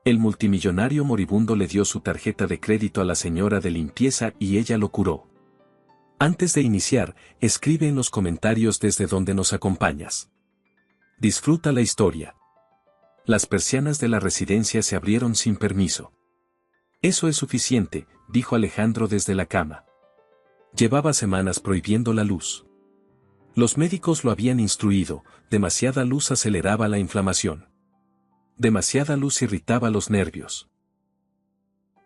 El multimillonario moribundo le dio su tarjeta de crédito a la señora de limpieza y ella lo curó. Antes de iniciar, escribe en los comentarios desde donde nos acompañas. Disfruta la historia. Las persianas de la residencia se abrieron sin permiso. Eso es suficiente, dijo Alejandro desde la cama. Llevaba semanas prohibiendo la luz. Los médicos lo habían instruido, demasiada luz aceleraba la inflamación. Demasiada luz irritaba los nervios.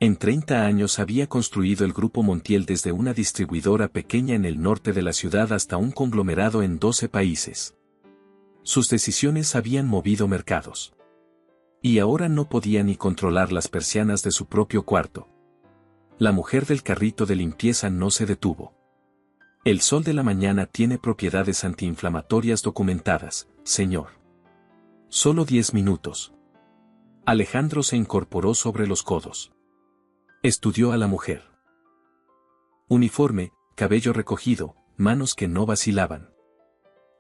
En 30 años había construido el Grupo Montiel desde una distribuidora pequeña en el norte de la ciudad hasta un conglomerado en 12 países. Sus decisiones habían movido mercados. Y ahora no podía ni controlar las persianas de su propio cuarto. La mujer del carrito de limpieza no se detuvo. El sol de la mañana tiene propiedades antiinflamatorias documentadas, señor. Solo 10 minutos. Alejandro se incorporó sobre los codos. Estudió a la mujer. Uniforme, cabello recogido, manos que no vacilaban.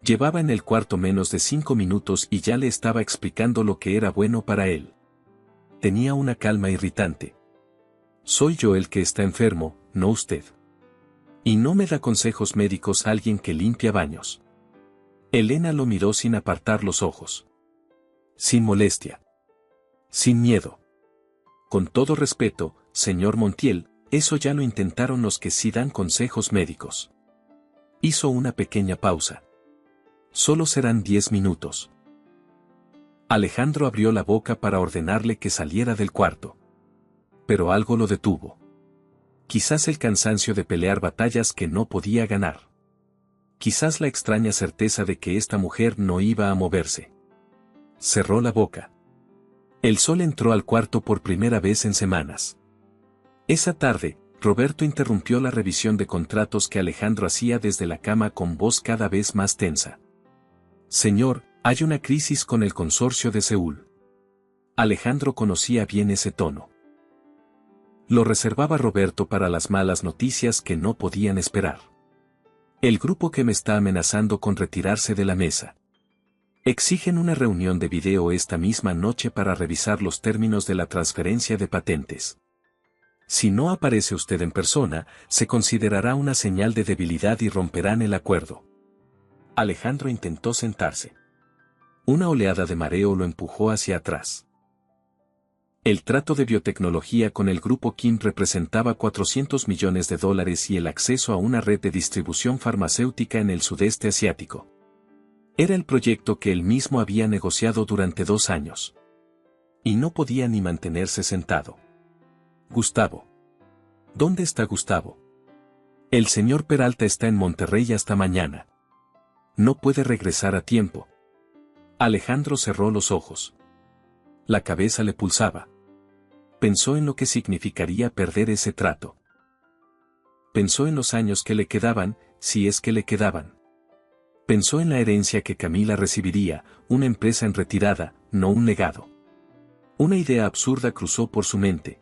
Llevaba en el cuarto menos de 5 minutos y ya le estaba explicando lo que era bueno para él. Tenía una calma irritante. Soy yo el que está enfermo, no usted. Y no me da consejos médicos alguien que limpia baños. Elena lo miró sin apartar los ojos. Sin molestia. Sin miedo. Con todo respeto, señor Montiel, eso ya lo intentaron los que sí dan consejos médicos. Hizo una pequeña pausa. Solo serán 10 minutos. Alejandro abrió la boca para ordenarle que saliera del cuarto. Pero algo lo detuvo. Quizás el cansancio de pelear batallas que no podía ganar. Quizás la extraña certeza de que esta mujer no iba a moverse. Cerró la boca. El sol entró al cuarto por primera vez en semanas. Esa tarde, Roberto interrumpió la revisión de contratos que Alejandro hacía desde la cama con voz cada vez más tensa. Señor, hay una crisis con el consorcio de Seúl. Alejandro conocía bien ese tono. Lo reservaba Roberto para las malas noticias que no podían esperar. El grupo que me está amenazando con retirarse de la mesa. Exigen una reunión de video esta misma noche para revisar los términos de la transferencia de patentes. Si no aparece usted en persona, se considerará una señal de debilidad y romperán el acuerdo. Alejandro intentó sentarse. Una oleada de mareo lo empujó hacia atrás. El trato de biotecnología con el grupo Kim representaba $400 millones y el acceso a una red de distribución farmacéutica en el sudeste asiático. Era el proyecto que él mismo había negociado durante 2 años. Y no podía ni mantenerse sentado. Gustavo. ¿Dónde está Gustavo? El señor Peralta está en Monterrey hasta mañana. No puede regresar a tiempo. Alejandro cerró los ojos. La cabeza le pulsaba. Pensó en lo que significaría perder ese trato. Pensó en los años que le quedaban, si es que le quedaban. Pensó en la herencia que Camila recibiría, una empresa en retirada, no un legado. Una idea absurda cruzó por su mente.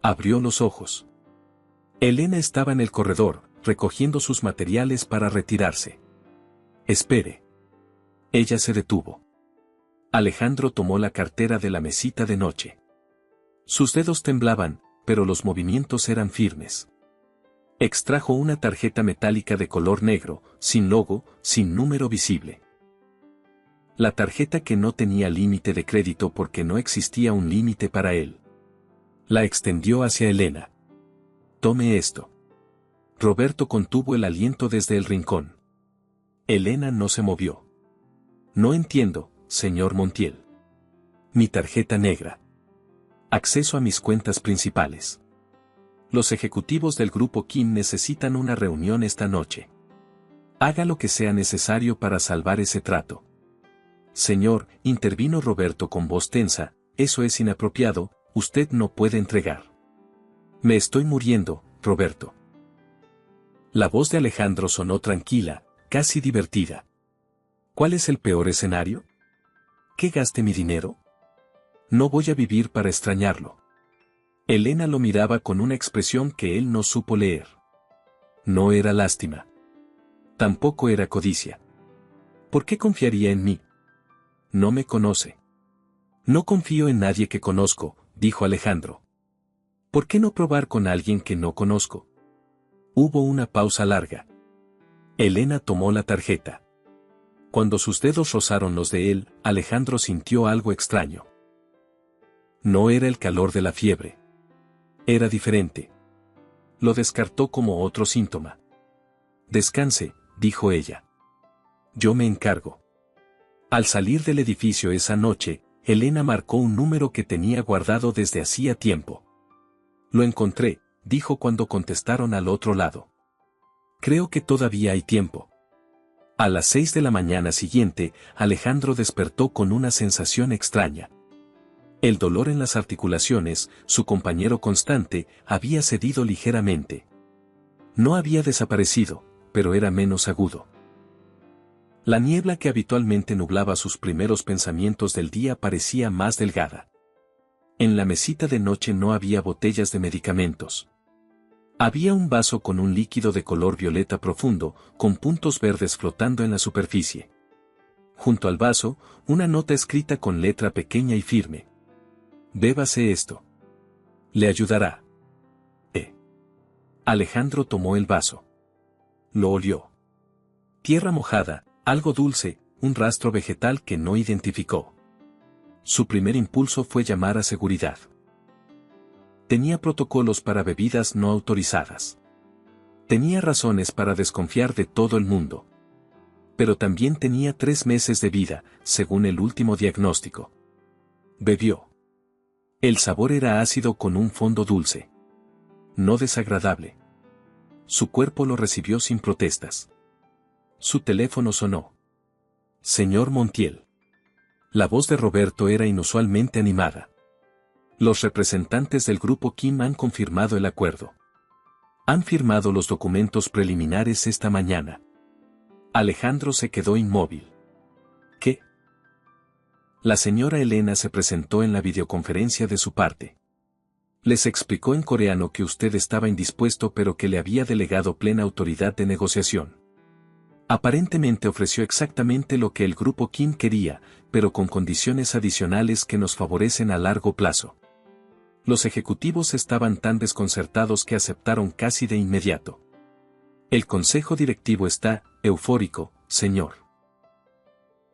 Abrió los ojos. Elena estaba en el corredor, recogiendo sus materiales para retirarse. Espere. Ella se detuvo. Alejandro tomó la cartera de la mesita de noche. Sus dedos temblaban, pero los movimientos eran firmes. Extrajo una tarjeta metálica de color negro, sin logo, sin número visible. La tarjeta que no tenía límite de crédito porque no existía un límite para él. La extendió hacia Elena. Tome esto. Roberto contuvo el aliento desde el rincón. Elena no se movió. No entiendo, señor Montiel. Mi tarjeta negra. Acceso a mis cuentas principales. Los ejecutivos del grupo Kim necesitan una reunión esta noche. Haga lo que sea necesario para salvar ese trato. Señor, intervino Roberto con voz tensa, eso es inapropiado, usted no puede entregar. Me estoy muriendo, Roberto. La voz de Alejandro sonó tranquila, casi divertida. ¿Cuál es el peor escenario? ¿Que gaste mi dinero? No voy a vivir para extrañarlo. Elena lo miraba con una expresión que él no supo leer. No era lástima. Tampoco era codicia. ¿Por qué confiaría en mí? No me conoce. No confío en nadie que conozco, dijo Alejandro. ¿Por qué no probar con alguien que no conozco? Hubo una pausa larga. Elena tomó la tarjeta. Cuando sus dedos rozaron los de él, Alejandro sintió algo extraño. No era el calor de la fiebre. Era diferente. Lo descartó como otro síntoma. Descanse, dijo ella. Yo me encargo. Al salir del edificio esa noche, Elena marcó un número que tenía guardado desde hacía tiempo. Lo encontré, dijo cuando contestaron al otro lado. Creo que todavía hay tiempo. A las 6 de la mañana siguiente, Alejandro despertó con una sensación extraña. El dolor en las articulaciones, su compañero constante, había cedido ligeramente. No había desaparecido, pero era menos agudo. La niebla que habitualmente nublaba sus primeros pensamientos del día parecía más delgada. En la mesita de noche no había botellas de medicamentos. Había un vaso con un líquido de color violeta profundo, con puntos verdes flotando en la superficie. Junto al vaso, una nota escrita con letra pequeña y firme. Bébase esto. Le ayudará. Alejandro tomó el vaso. Lo olió. Tierra mojada, algo dulce, un rastro vegetal que no identificó. Su primer impulso fue llamar a seguridad. Tenía protocolos para bebidas no autorizadas. Tenía razones para desconfiar de todo el mundo. Pero también tenía 3 meses de vida, según el último diagnóstico. Bebió. El sabor era ácido con un fondo dulce. No desagradable. Su cuerpo lo recibió sin protestas. Su teléfono sonó. Señor Montiel. La voz de Roberto era inusualmente animada. Los representantes del grupo Kim han confirmado el acuerdo. Han firmado los documentos preliminares esta mañana. Alejandro se quedó inmóvil. ¿Qué? La señora Elena se presentó en la videoconferencia de su parte. Les explicó en coreano que usted estaba indispuesto pero que le había delegado plena autoridad de negociación. Aparentemente ofreció exactamente lo que el grupo Kim quería, pero con condiciones adicionales que nos favorecen a largo plazo. Los ejecutivos estaban tan desconcertados que aceptaron casi de inmediato. El consejo directivo está eufórico, señor.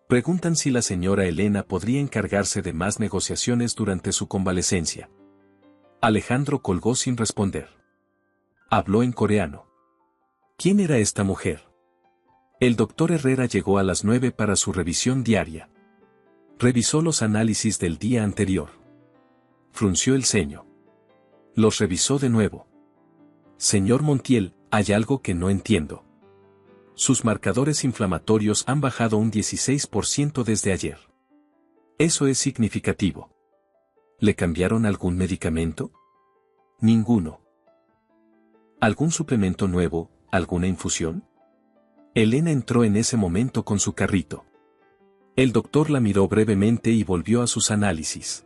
Preguntan si la señora Elena podría encargarse de más negociaciones durante su convalecencia. Alejandro colgó sin responder. Habló en coreano. ¿Quién era esta mujer? El doctor Herrera llegó a las 9 para su revisión diaria. Revisó los análisis del día anterior. Frunció el ceño. Los revisó de nuevo. Señor Montiel, hay algo que no entiendo. Sus marcadores inflamatorios han bajado un 16% desde ayer. Eso es significativo. ¿Le cambiaron algún medicamento? Ninguno. ¿Algún suplemento nuevo, alguna infusión? Elena entró en ese momento con su carrito. El doctor la miró brevemente y volvió a sus análisis.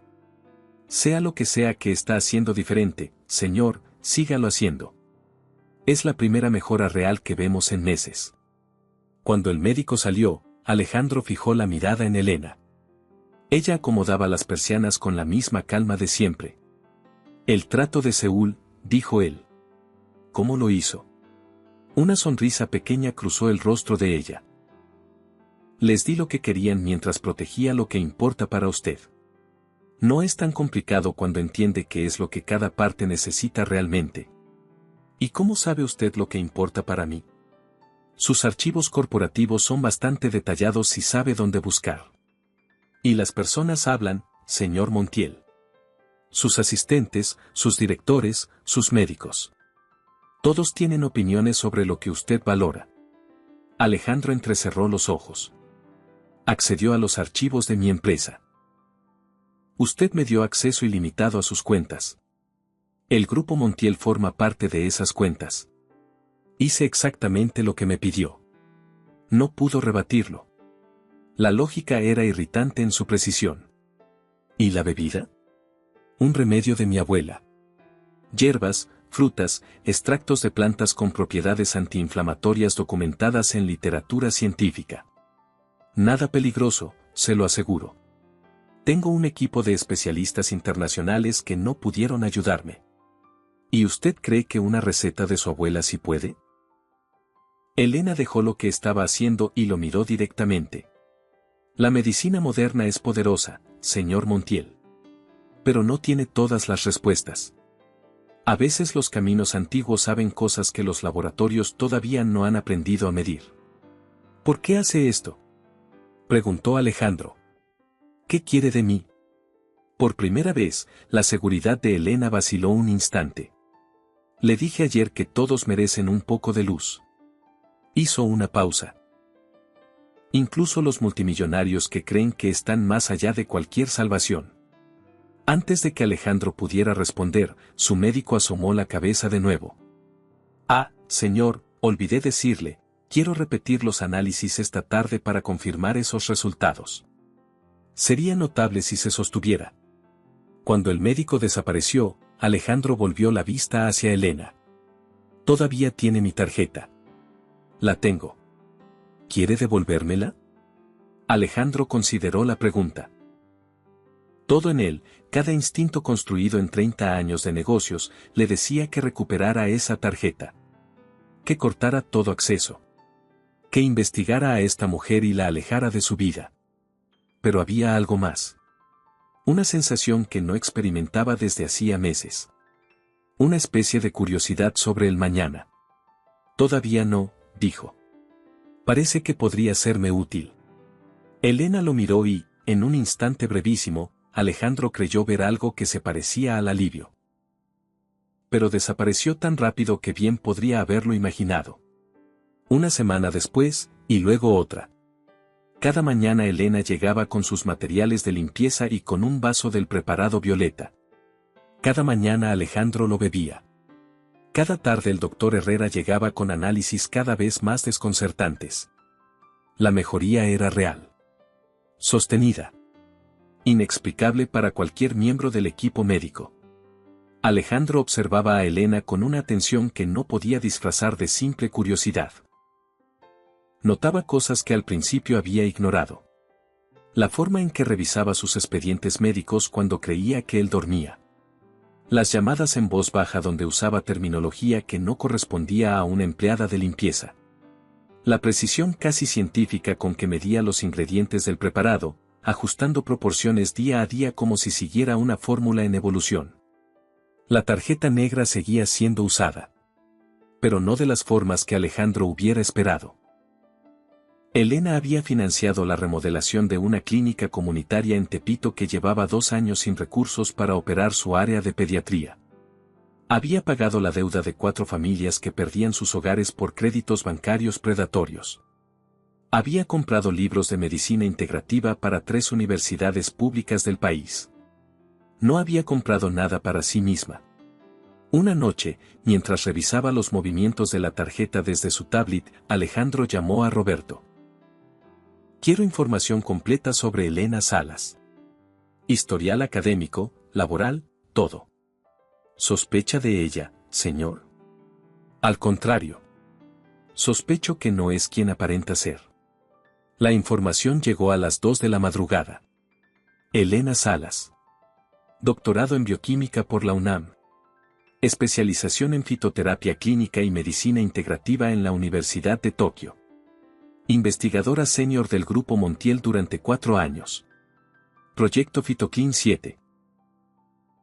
Sea lo que sea que está haciendo diferente, señor, sígalo haciendo. Es la primera mejora real que vemos en meses. Cuando el médico salió, Alejandro fijó la mirada en Elena. Ella acomodaba las persianas con la misma calma de siempre. El trato de Seúl, dijo él. ¿Cómo lo hizo? Una sonrisa pequeña cruzó el rostro de ella. Les di lo que querían mientras protegía lo que importa para usted. No es tan complicado cuando entiende qué es lo que cada parte necesita realmente. ¿Y cómo sabe usted lo que importa para mí? Sus archivos corporativos son bastante detallados si sabe dónde buscar. Y las personas hablan, señor Montiel. Sus asistentes, sus directores, sus médicos. Todos tienen opiniones sobre lo que usted valora. Alejandro entrecerró los ojos. Accedió a los archivos de mi empresa. Usted me dio acceso ilimitado a sus cuentas. El grupo Montiel forma parte de esas cuentas. Hice exactamente lo que me pidió. No pudo rebatirlo. La lógica era irritante en su precisión. ¿Y la bebida? Un remedio de mi abuela. Hierbas, frutas, extractos de plantas con propiedades antiinflamatorias documentadas en literatura científica. Nada peligroso, se lo aseguro. Tengo un equipo de especialistas internacionales que no pudieron ayudarme. ¿Y usted cree que una receta de su abuela sí puede? Elena dejó lo que estaba haciendo y lo miró directamente. La medicina moderna es poderosa, señor Montiel. Pero no tiene todas las respuestas. A veces los caminos antiguos saben cosas que los laboratorios todavía no han aprendido a medir. ¿Por qué hace esto?, preguntó Alejandro. ¿Qué quiere de mí? Por primera vez, la seguridad de Elena vaciló un instante. Le dije ayer que todos merecen un poco de luz. Hizo una pausa. Incluso los multimillonarios que creen que están más allá de cualquier salvación. Antes de que Alejandro pudiera responder, su médico asomó la cabeza de nuevo. Ah, señor, olvidé decirle, quiero repetir los análisis esta tarde para confirmar esos resultados. Sería notable si se sostuviera. Cuando el médico desapareció, Alejandro volvió la vista hacia Elena. Todavía tiene mi tarjeta. La tengo. ¿Quiere devolvérmela? Alejandro consideró la pregunta. Todo en él, cada instinto construido en 30 años de negocios, le decía que recuperara esa tarjeta. Que cortara todo acceso. Que investigara a esta mujer y la alejara de su vida. Pero había algo más. Una sensación que no experimentaba desde hacía meses. Una especie de curiosidad sobre el mañana. Todavía no, dijo. Parece que podría serme útil. Elena lo miró y, en un instante brevísimo, Alejandro creyó ver algo que se parecía al alivio. Pero desapareció tan rápido que bien podría haberlo imaginado. Una semana después, y luego otra. Cada mañana Elena llegaba con sus materiales de limpieza y con un vaso del preparado violeta. Cada mañana Alejandro lo bebía. Cada tarde el doctor Herrera llegaba con análisis cada vez más desconcertantes. La mejoría era real. Sostenida. Inexplicable para cualquier miembro del equipo médico. Alejandro observaba a Elena con una atención que no podía disfrazar de simple curiosidad. Notaba cosas que al principio había ignorado. La forma en que revisaba sus expedientes médicos cuando creía que él dormía. Las llamadas en voz baja donde usaba terminología que no correspondía a una empleada de limpieza. La precisión casi científica con que medía los ingredientes del preparado, ajustando proporciones día a día como si siguiera una fórmula en evolución. La tarjeta negra seguía siendo usada. Pero no de las formas que Alejandro hubiera esperado. Elena había financiado la remodelación de una clínica comunitaria en Tepito que llevaba 2 años sin recursos para operar su área de pediatría. Había pagado la deuda de 4 familias que perdían sus hogares por créditos bancarios predatorios. Había comprado libros de medicina integrativa para 3 universidades públicas del país. No había comprado nada para sí misma. Una noche, mientras revisaba los movimientos de la tarjeta desde su tablet, Alejandro llamó a Roberto. Quiero información completa sobre Elena Salas. Historial académico, laboral, todo. ¿Sospecha de ella, señor? Al contrario. Sospecho que no es quien aparenta ser. La información llegó a las 2 de la madrugada. Elena Salas. Doctorado en bioquímica por la UNAM. Especialización en fitoterapia clínica y medicina integrativa en la Universidad de Tokio. Investigadora senior del Grupo Montiel durante 4 años. Proyecto Fitoclean 7.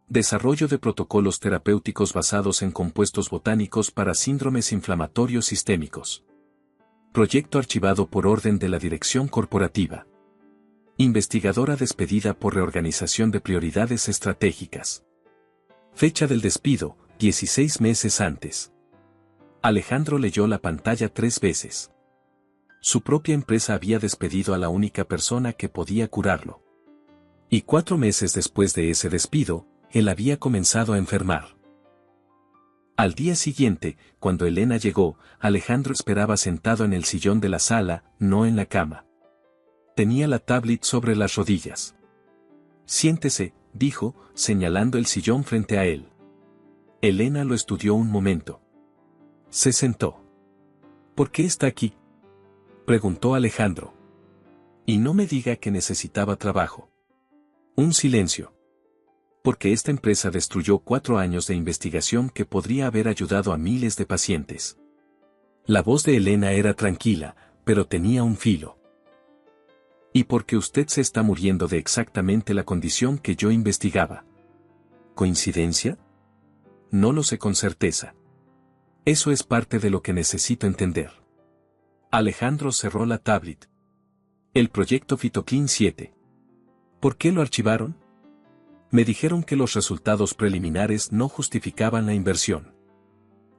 Desarrollo de protocolos terapéuticos basados en compuestos botánicos para síndromes inflamatorios sistémicos. Proyecto archivado por orden de la Dirección Corporativa. Investigadora despedida por reorganización de prioridades estratégicas. Fecha del despido, 16 meses antes. Alejandro leyó la pantalla 3 veces. Su propia empresa había despedido a la única persona que podía curarlo. Y 4 meses después de ese despido, él había comenzado a enfermar. Al día siguiente, cuando Elena llegó, Alejandro esperaba sentado en el sillón de la sala, no en la cama. Tenía la tablet sobre las rodillas. Siéntese, dijo, señalando el sillón frente a él. Elena lo estudió un momento. Se sentó. ¿Por qué está aquí?, preguntó Alejandro. Y no me diga que necesitaba trabajo. Un silencio. Porque esta empresa destruyó 4 años de investigación que podría haber ayudado a miles de pacientes. La voz de Elena era tranquila, pero tenía un filo. Y porque usted se está muriendo de exactamente la condición que yo investigaba. ¿Coincidencia? No lo sé con certeza. Eso es parte de lo que necesito entender. Alejandro cerró la tablet. El proyecto Phytoclean 7. ¿Por qué lo archivaron? Me dijeron que los resultados preliminares no justificaban la inversión.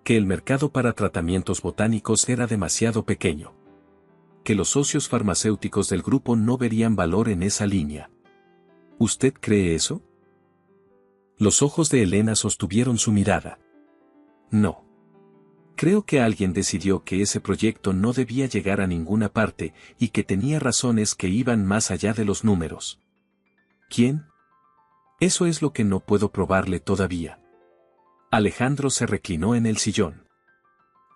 Que el mercado para tratamientos botánicos era demasiado pequeño. Que los socios farmacéuticos del grupo no verían valor en esa línea. ¿Usted cree eso? Los ojos de Elena sostuvieron su mirada. No. Creo que alguien decidió que ese proyecto no debía llegar a ninguna parte y que tenía razones que iban más allá de los números. ¿Quién? Eso es lo que no puedo probarle todavía. Alejandro se reclinó en el sillón.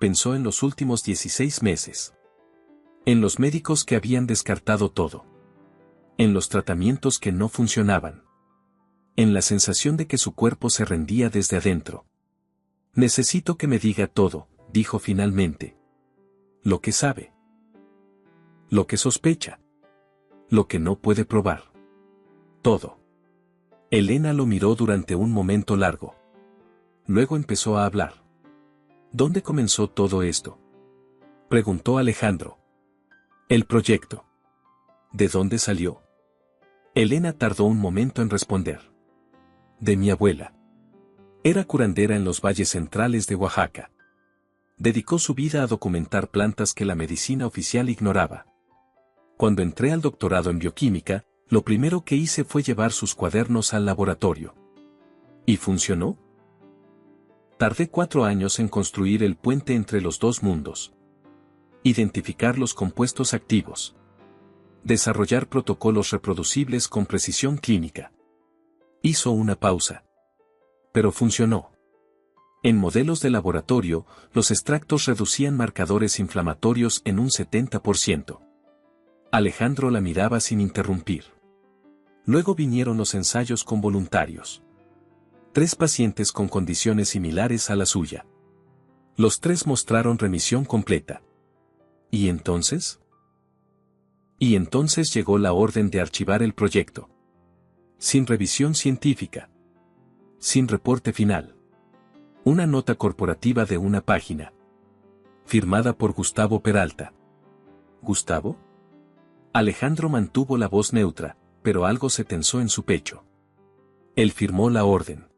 Pensó en los últimos 16 meses. En los médicos que habían descartado todo. En los tratamientos que no funcionaban. En la sensación de que su cuerpo se rendía desde adentro. Necesito que me diga todo, dijo finalmente. Lo que sabe. Lo que sospecha. Lo que no puede probar. Todo. Elena lo miró durante un momento largo. Luego empezó a hablar. ¿Dónde comenzó todo esto? Preguntó Alejandro. El proyecto. ¿De dónde salió? Elena tardó un momento en responder. De mi abuela. Era curandera en los valles centrales de Oaxaca. Dedicó su vida a documentar plantas que la medicina oficial ignoraba. Cuando entré al doctorado en bioquímica, lo primero que hice fue llevar sus cuadernos al laboratorio. ¿Y funcionó? Tardé 4 años en construir el puente entre los dos mundos. Identificar los compuestos activos. Desarrollar protocolos reproducibles con precisión clínica. Hizo una pausa. Pero funcionó. En modelos de laboratorio, los extractos reducían marcadores inflamatorios en un 70%. Alejandro la miraba sin interrumpir. Luego vinieron los ensayos con voluntarios. 3 pacientes con condiciones similares a la suya. Los 3 mostraron remisión completa. ¿Y entonces? Y entonces llegó la orden de archivar el proyecto. Sin revisión científica. Sin reporte final. Una nota corporativa de una página. Firmada por Gustavo Peralta. ¿Gustavo? Alejandro mantuvo la voz neutra, pero algo se tensó en su pecho. Él firmó la orden.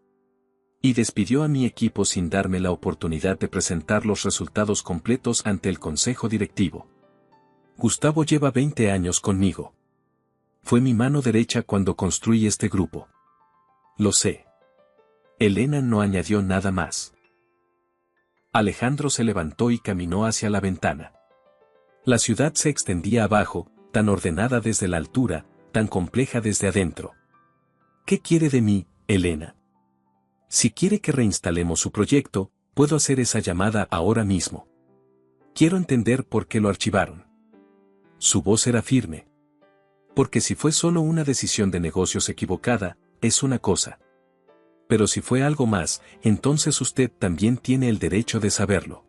Y despidió a mi equipo sin darme la oportunidad de presentar los resultados completos ante el consejo directivo. Gustavo lleva 20 años conmigo. Fue mi mano derecha cuando construí este grupo. Lo sé. Elena no añadió nada más. Alejandro se levantó y caminó hacia la ventana. La ciudad se extendía abajo, tan ordenada desde la altura, tan compleja desde adentro. ¿Qué quiere de mí, Elena? Si quiere que reinstalemos su proyecto, puedo hacer esa llamada ahora mismo. Quiero entender por qué lo archivaron. Su voz era firme. Porque si fue solo una decisión de negocios equivocada, es una cosa. Pero si fue algo más, entonces usted también tiene el derecho de saberlo.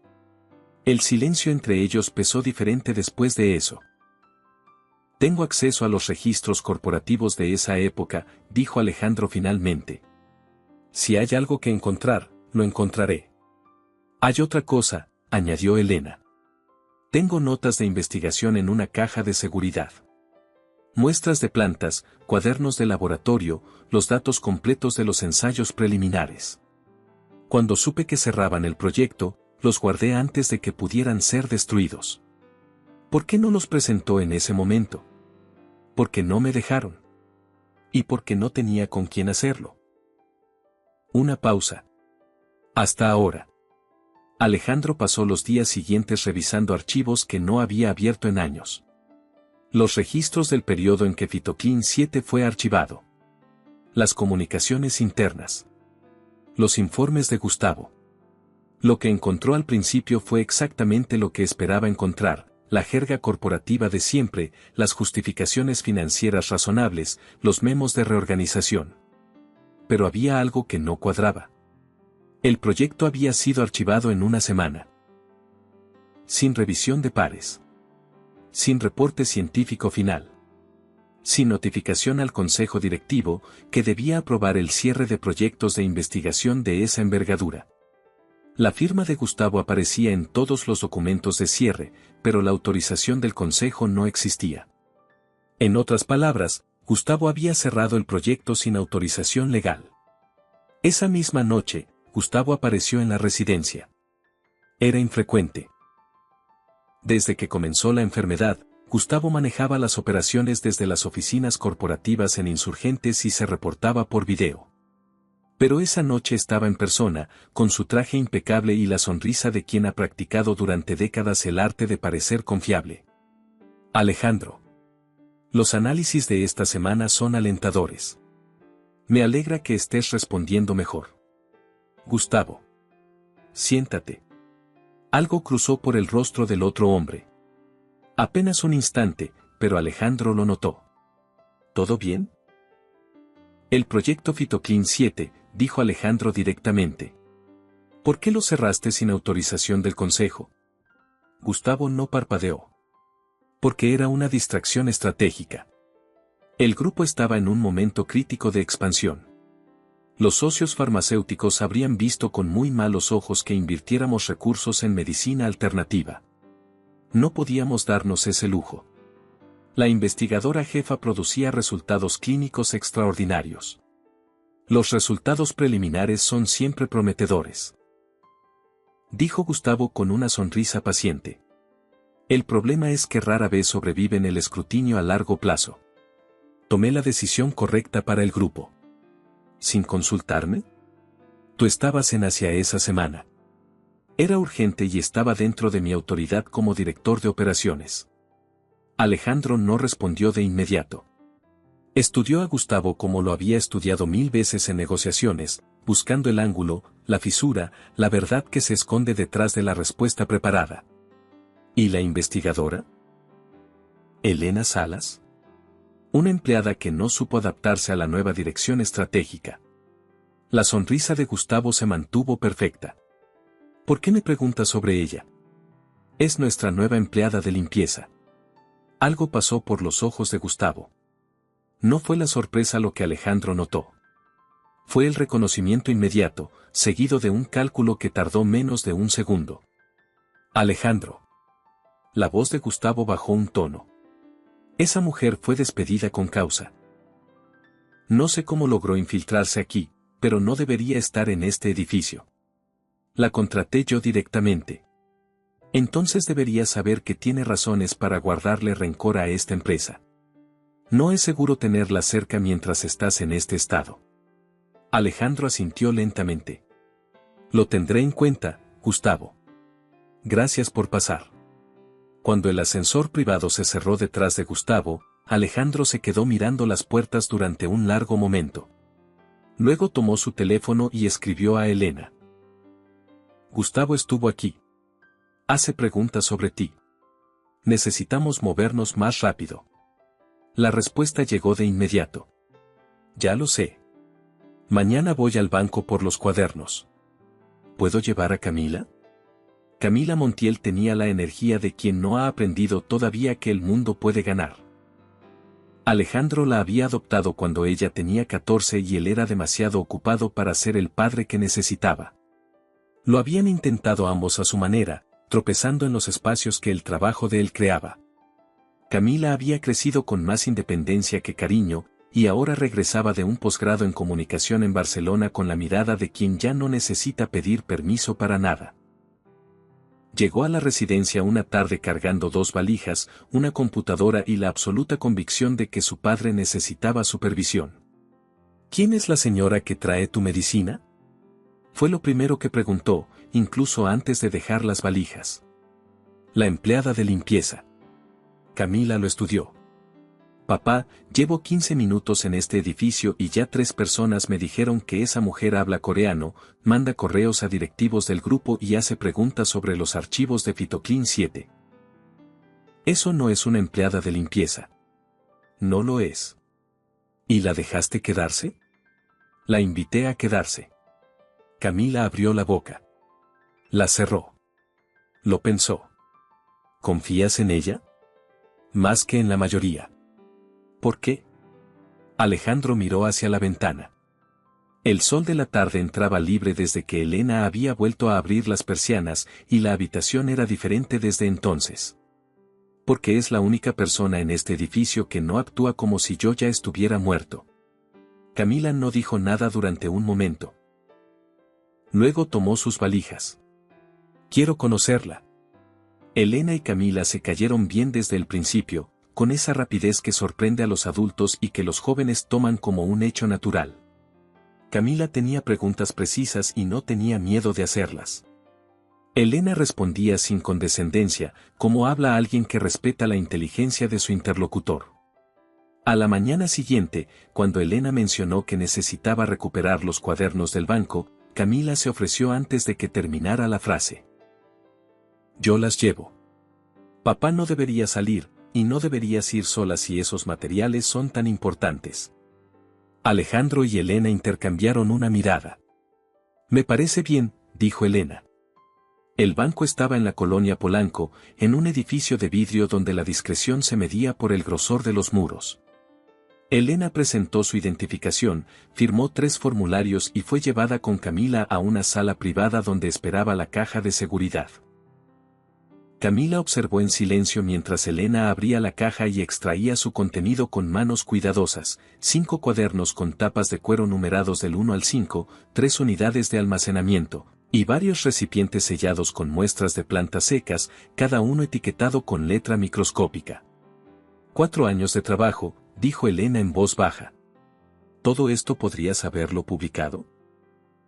El silencio entre ellos pesó diferente después de eso. Tengo acceso a los registros corporativos de esa época, dijo Alejandro finalmente. Si hay algo que encontrar, lo encontraré. Hay otra cosa, añadió Elena. Tengo notas de investigación en una caja de seguridad. Muestras de plantas, cuadernos de laboratorio, los datos completos de los ensayos preliminares. Cuando supe que cerraban el proyecto, los guardé antes de que pudieran ser destruidos. ¿Por qué no los presentó en ese momento? Porque no me dejaron. Y porque no tenía con quién hacerlo. Una pausa. Hasta ahora. Alejandro pasó los días siguientes revisando archivos que no había abierto en años. Los registros del periodo en que Phytoclean 7 fue archivado. Las comunicaciones internas. Los informes de Gustavo. Lo que encontró al principio fue exactamente lo que esperaba encontrar, la jerga corporativa de siempre, las justificaciones financieras razonables, los memos de reorganización. Pero había algo que no cuadraba. El proyecto había sido archivado en una semana. Sin revisión de pares. Sin reporte científico final. Sin notificación al Consejo Directivo, que debía aprobar el cierre de proyectos de investigación de esa envergadura. La firma de Gustavo aparecía en todos los documentos de cierre, pero la autorización del Consejo no existía. En otras palabras, Gustavo había cerrado el proyecto sin autorización legal. Esa misma noche, Gustavo apareció en la residencia. Era infrecuente. Desde que comenzó la enfermedad, Gustavo manejaba las operaciones desde las oficinas corporativas en Insurgentes y se reportaba por video. Pero esa noche estaba en persona, con su traje impecable y la sonrisa de quien ha practicado durante décadas el arte de parecer confiable. Alejandro. Los análisis de esta semana son alentadores. Me alegra que estés respondiendo mejor. Gustavo. Siéntate. Algo cruzó por el rostro del otro hombre. Apenas un instante, pero Alejandro lo notó. ¿Todo bien? El proyecto Fitoclean 7, dijo Alejandro directamente. ¿Por qué lo cerraste sin autorización del Consejo? Gustavo no parpadeó. Porque era una distracción estratégica. El grupo estaba en un momento crítico de expansión. Los socios farmacéuticos habrían visto con muy malos ojos que invirtiéramos recursos en medicina alternativa. No podíamos darnos ese lujo. La investigadora jefa producía resultados clínicos extraordinarios. Los resultados preliminares son siempre prometedores. Dijo Gustavo con una sonrisa paciente. El problema es que rara vez sobreviven el escrutinio a largo plazo. Tomé la decisión correcta para el grupo. ¿Sin consultarme? Tú estabas en Asia esa semana. Era urgente y estaba dentro de mi autoridad como director de operaciones. Alejandro no respondió de inmediato. Estudió a Gustavo como lo había estudiado 1000 veces en negociaciones, buscando el ángulo, la fisura, la verdad que se esconde detrás de la respuesta preparada. ¿Y la investigadora? ¿Elena Salas? Una empleada que no supo adaptarse a la nueva dirección estratégica. La sonrisa de Gustavo se mantuvo perfecta. ¿Por qué me preguntas sobre ella? Es nuestra nueva empleada de limpieza. Algo pasó por los ojos de Gustavo. No fue la sorpresa lo que Alejandro notó. Fue el reconocimiento inmediato, seguido de un cálculo que tardó menos de un segundo. Alejandro. La voz de Gustavo bajó un tono. Esa mujer fue despedida con causa. No sé cómo logró infiltrarse aquí, pero no debería estar en este edificio. La contraté yo directamente. Entonces debería saber que tiene razones para guardarle rencor a esta empresa. No es seguro tenerla cerca mientras estás en este estado. Alejandro asintió lentamente. Lo tendré en cuenta, Gustavo. Gracias por pasar. Cuando el ascensor privado se cerró detrás de Gustavo, Alejandro se quedó mirando las puertas durante un largo momento. Luego tomó su teléfono y escribió a Elena. Gustavo estuvo aquí. Hace preguntas sobre ti. Necesitamos movernos más rápido. La respuesta llegó de inmediato. Ya lo sé. Mañana voy al banco por los cuadernos. ¿Puedo llevar a Camila? Camila Montiel tenía la energía de quien no ha aprendido todavía que el mundo puede ganar. Alejandro la había adoptado cuando ella tenía 14 y él era demasiado ocupado para ser el padre que necesitaba. Lo habían intentado ambos a su manera, tropezando en los espacios que el trabajo de él creaba. Camila había crecido con más independencia que cariño, y ahora regresaba de un posgrado en comunicación en Barcelona con la mirada de quien ya no necesita pedir permiso para nada. Llegó a la residencia una tarde cargando 2 valijas, una computadora y la absoluta convicción de que su padre necesitaba supervisión. ¿Quién es la señora que trae tu medicina? Fue lo primero que preguntó, incluso antes de dejar las valijas. La empleada de limpieza. Camila lo estudió. Papá, llevo 15 minutos en este edificio y ya 3 personas me dijeron que esa mujer habla coreano, manda correos a directivos del grupo y hace preguntas sobre los archivos de Fitoclean 7. Eso no es una empleada de limpieza. No lo es. ¿Y la dejaste quedarse? La invité a quedarse. Camila abrió la boca. La cerró. Lo pensó. ¿Confías en ella? Más que en la mayoría. ¿Por qué? Alejandro miró hacia la ventana. El sol de la tarde entraba libre desde que Elena había vuelto a abrir las persianas y la habitación era diferente desde entonces. Porque es la única persona en este edificio que no actúa como si yo ya estuviera muerto. Camila no dijo nada durante un momento. Luego tomó sus valijas. Quiero conocerla. Elena y Camila se cayeron bien desde el principio, con esa rapidez que sorprende a los adultos y que los jóvenes toman como un hecho natural. Camila tenía preguntas precisas y no tenía miedo de hacerlas. Elena respondía sin condescendencia, como habla alguien que respeta la inteligencia de su interlocutor. A la mañana siguiente, cuando Elena mencionó que necesitaba recuperar los cuadernos del banco, Camila se ofreció antes de que terminara la frase. Yo las llevo. Papá no debería salir, y no deberías ir sola si esos materiales son tan importantes. Alejandro y Elena intercambiaron una mirada. Me parece bien, dijo Elena. El banco estaba en la colonia Polanco, en un edificio de vidrio donde la discreción se medía por el grosor de los muros. Elena presentó su identificación, firmó 3 formularios y fue llevada con Camila a una sala privada donde esperaba la caja de seguridad. Camila observó en silencio mientras Elena abría la caja y extraía su contenido con manos cuidadosas: 5 cuadernos con tapas de cuero numerados del 1 al 5, 3 unidades de almacenamiento, y varios recipientes sellados con muestras de plantas secas, cada uno etiquetado con letra microscópica. 4 años de trabajo, dijo Elena en voz baja. ¿Todo esto podrías haberlo publicado?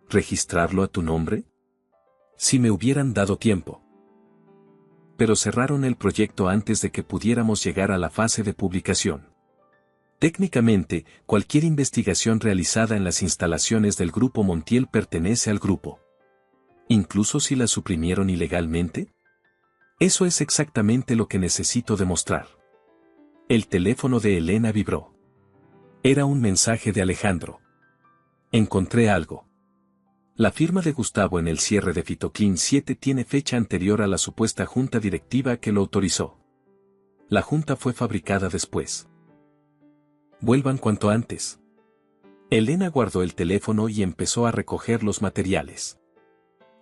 ¿Registrarlo a tu nombre? Si me hubieran dado tiempo. Pero cerraron el proyecto antes de que pudiéramos llegar a la fase de publicación. Técnicamente, cualquier investigación realizada en las instalaciones del Grupo Montiel pertenece al grupo. ¿Incluso si la suprimieron ilegalmente? Eso es exactamente lo que necesito demostrar. El teléfono de Elena vibró. Era un mensaje de Alejandro. Encontré algo. La firma de Gustavo en el cierre de Fitoclean 7 tiene fecha anterior a la supuesta junta directiva que lo autorizó. La junta fue fabricada después. Vuelvan cuanto antes. Elena guardó el teléfono y empezó a recoger los materiales.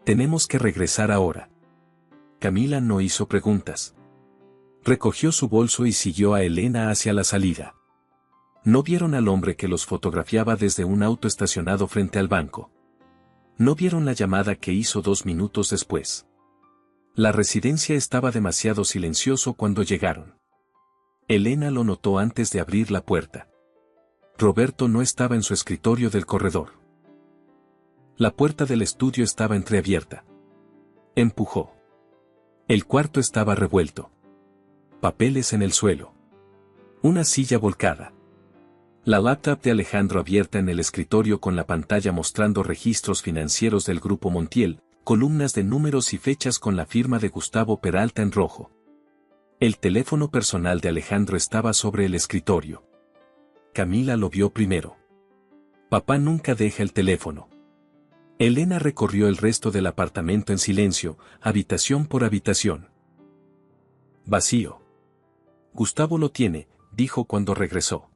Tenemos que regresar ahora. Camila no hizo preguntas. Recogió su bolso y siguió a Elena hacia la salida. No vieron al hombre que los fotografiaba desde un auto estacionado frente al banco. No vieron la llamada que hizo 2 minutos después. La residencia estaba demasiado silencioso cuando llegaron. Elena lo notó antes de abrir la puerta. Roberto no estaba en su escritorio del corredor. La puerta del estudio estaba entreabierta. Empujó. El cuarto estaba revuelto. Papeles en el suelo. Una silla volcada. La laptop de Alejandro abierta en el escritorio con la pantalla mostrando registros financieros del Grupo Montiel, columnas de números y fechas con la firma de Gustavo Peralta en rojo. El teléfono personal de Alejandro estaba sobre el escritorio. Camila lo vio primero. Papá nunca deja el teléfono. Elena recorrió el resto del apartamento en silencio, habitación por habitación. Vacío. Gustavo lo tiene, dijo cuando regresó.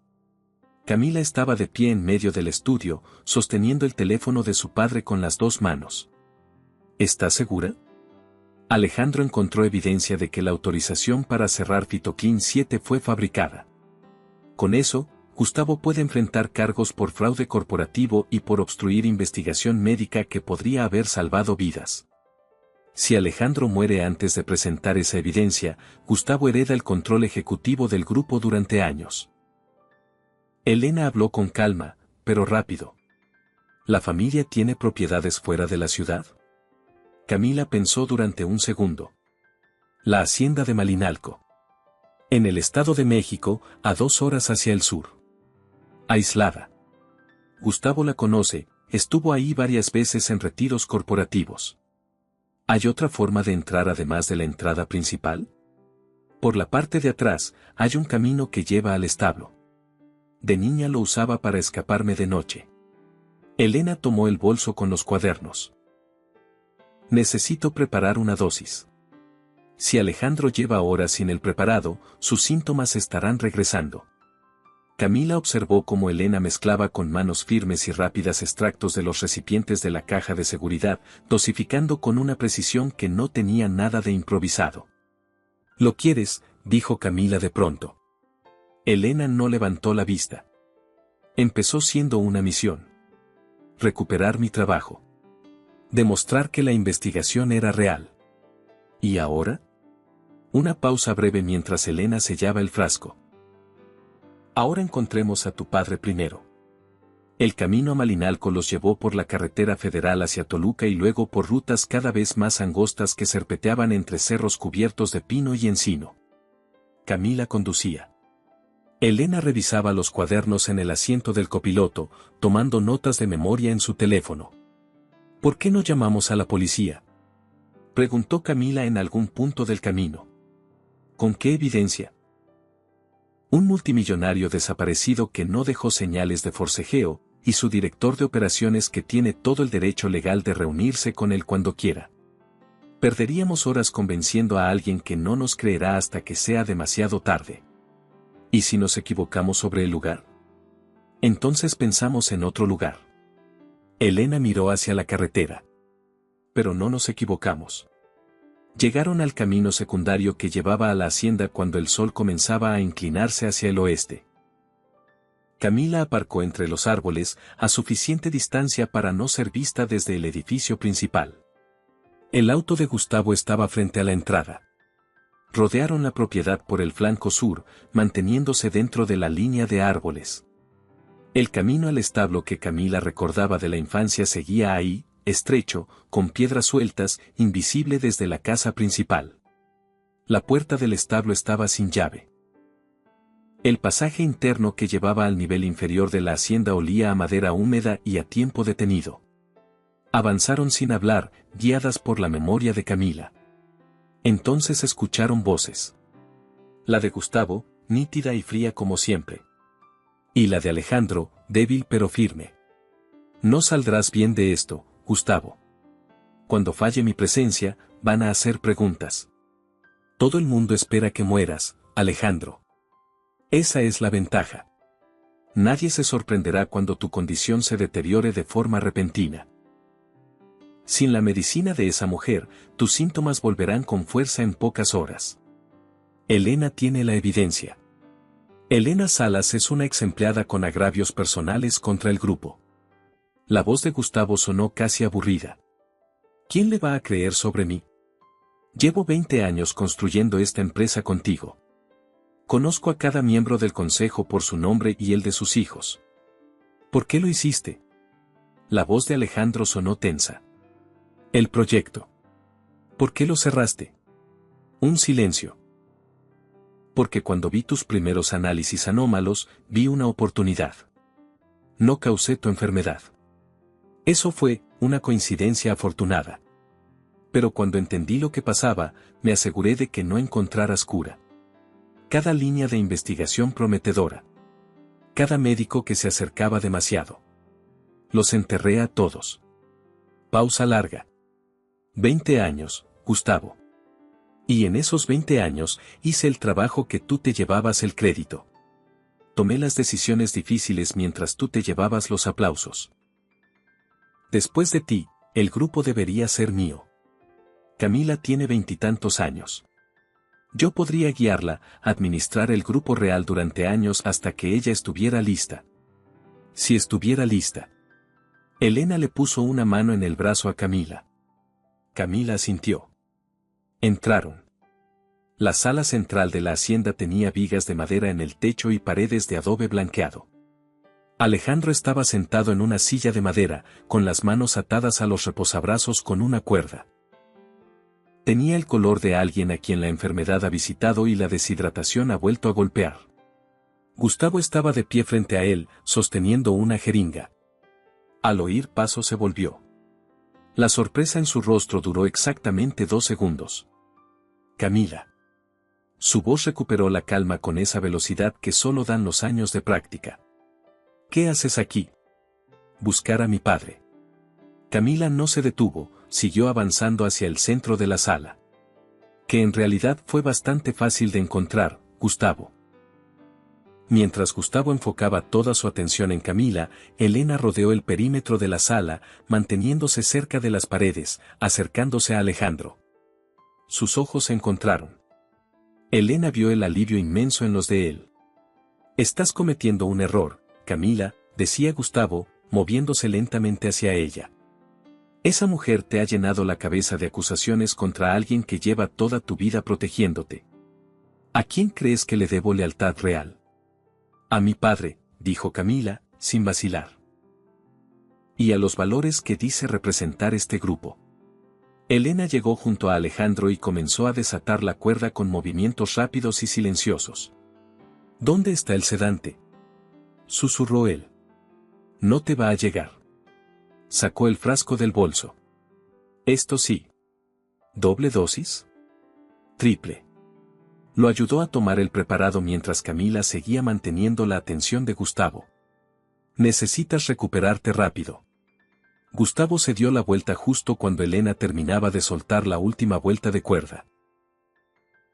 Camila estaba de pie en medio del estudio, sosteniendo el teléfono de su padre con las 2 manos. ¿Estás segura? Alejandro encontró evidencia de que la autorización para cerrar Fitoclean 7 fue fabricada. Con eso, Gustavo puede enfrentar cargos por fraude corporativo y por obstruir investigación médica que podría haber salvado vidas. Si Alejandro muere antes de presentar esa evidencia, Gustavo hereda el control ejecutivo del grupo durante años. Elena habló con calma, pero rápido. ¿La familia tiene propiedades fuera de la ciudad? Camila pensó durante un segundo. La hacienda de Malinalco. En el Estado de México, a 2 horas hacia el sur. Aislada. Gustavo la conoce, estuvo ahí varias veces en retiros corporativos. ¿Hay otra forma de entrar además de la entrada principal? Por la parte de atrás, hay un camino que lleva al establo. De niña lo usaba para escaparme de noche. Elena tomó el bolso con los cuadernos. Necesito preparar una dosis. Si Alejandro lleva horas sin el preparado, sus síntomas estarán regresando. Camila observó cómo Elena mezclaba con manos firmes y rápidas extractos de los recipientes de la caja de seguridad, dosificando con una precisión que no tenía nada de improvisado. «¿Lo quieres?», dijo Camila de pronto. Elena no levantó la vista. Empezó siendo una misión. Recuperar mi trabajo. Demostrar que la investigación era real. ¿Y ahora? Una pausa breve mientras Elena sellaba el frasco. Ahora encontremos a tu padre primero. El camino a Malinalco los llevó por la carretera federal hacia Toluca y luego por rutas cada vez más angostas que serpenteaban entre cerros cubiertos de pino y encino. Camila conducía. Elena revisaba los cuadernos en el asiento del copiloto, tomando notas de memoria en su teléfono. ¿Por qué no llamamos a la policía?, preguntó Camila en algún punto del camino. ¿Con qué evidencia? Un multimillonario desaparecido que no dejó señales de forcejeo, y su director de operaciones que tiene todo el derecho legal de reunirse con él cuando quiera. Perderíamos horas convenciendo a alguien que no nos creerá hasta que sea demasiado tarde. ¿Y si nos equivocamos sobre el lugar? Entonces pensamos en otro lugar. Elena miró hacia la carretera. Pero no nos equivocamos. Llegaron al camino secundario que llevaba a la hacienda cuando el sol comenzaba a inclinarse hacia el oeste. Camila aparcó entre los árboles, a suficiente distancia para no ser vista desde el edificio principal. El auto de Gustavo estaba frente a la entrada. Rodearon la propiedad por el flanco sur, manteniéndose dentro de la línea de árboles. El camino al establo que Camila recordaba de la infancia seguía ahí, estrecho, con piedras sueltas, invisible desde la casa principal. La puerta del establo estaba sin llave. El pasaje interno que llevaba al nivel inferior de la hacienda olía a madera húmeda y a tiempo detenido. Avanzaron sin hablar, guiadas por la memoria de Camila. Entonces escucharon voces. La de Gustavo, nítida y fría como siempre. Y la de Alejandro, débil pero firme. No saldrás bien de esto, Gustavo. Cuando falle mi presencia, van a hacer preguntas. Todo el mundo espera que mueras, Alejandro. Esa es la ventaja. Nadie se sorprenderá cuando tu condición se deteriore de forma repentina. Sin la medicina de esa mujer, tus síntomas volverán con fuerza en pocas horas. Elena tiene la evidencia. Elena Salas es una ex empleada con agravios personales contra el grupo. La voz de Gustavo sonó casi aburrida. ¿Quién le va a creer sobre mí? Llevo 20 años construyendo esta empresa contigo. Conozco a cada miembro del consejo por su nombre y el de sus hijos. ¿Por qué lo hiciste? La voz de Alejandro sonó tensa. El proyecto. ¿Por qué lo cerraste? Un silencio. Porque cuando vi tus primeros análisis anómalos, vi una oportunidad. No causé tu enfermedad. Eso fue una coincidencia afortunada. Pero cuando entendí lo que pasaba, me aseguré de que no encontraras cura. Cada línea de investigación prometedora. Cada médico que se acercaba demasiado. Los enterré a todos. Pausa larga. 20 años, Gustavo. Y en esos 20 años, hice el trabajo que tú te llevabas el crédito. Tomé las decisiones difíciles mientras tú te llevabas los aplausos. Después de ti, el grupo debería ser mío. Camila tiene 20 y tantos años. Yo podría guiarla, administrar el grupo real durante años hasta que ella estuviera lista. Si estuviera lista. Elena le puso una mano en el brazo a Camila. Camila asintió. Entraron. La sala central de la hacienda tenía vigas de madera en el techo y paredes de adobe blanqueado. Alejandro estaba sentado en una silla de madera, con las manos atadas a los reposabrazos con una cuerda. Tenía el color de alguien a quien la enfermedad ha visitado y la deshidratación ha vuelto a golpear. Gustavo estaba de pie frente a él, sosteniendo una jeringa. Al oír pasos se volvió. La sorpresa en su rostro duró exactamente 2 segundos. Camila. Su voz recuperó la calma con esa velocidad que solo dan los años de práctica. ¿Qué haces aquí? Buscar a mi padre. Camila no se detuvo, siguió avanzando hacia el centro de la sala. Que en realidad fue bastante fácil de encontrar, Gustavo. Mientras Gustavo enfocaba toda su atención en Camila, Elena rodeó el perímetro de la sala, manteniéndose cerca de las paredes, acercándose a Alejandro. Sus ojos se encontraron. Elena vio el alivio inmenso en los de él. Estás cometiendo un error, Camila, decía Gustavo, moviéndose lentamente hacia ella. Esa mujer te ha llenado la cabeza de acusaciones contra alguien que lleva toda tu vida protegiéndote. ¿A quién crees que le debo lealtad real? A mi padre, dijo Camila, sin vacilar. Y a los valores que dice representar este grupo. Elena llegó junto a Alejandro y comenzó a desatar la cuerda con movimientos rápidos y silenciosos. ¿Dónde está el sedante? Susurró él. No te va a llegar. Sacó el frasco del bolso. Esto sí. ¿Doble dosis? Triple. Lo ayudó a tomar el preparado mientras Camila seguía manteniendo la atención de Gustavo. Necesitas recuperarte rápido. Gustavo se dio la vuelta justo cuando Elena terminaba de soltar la última vuelta de cuerda.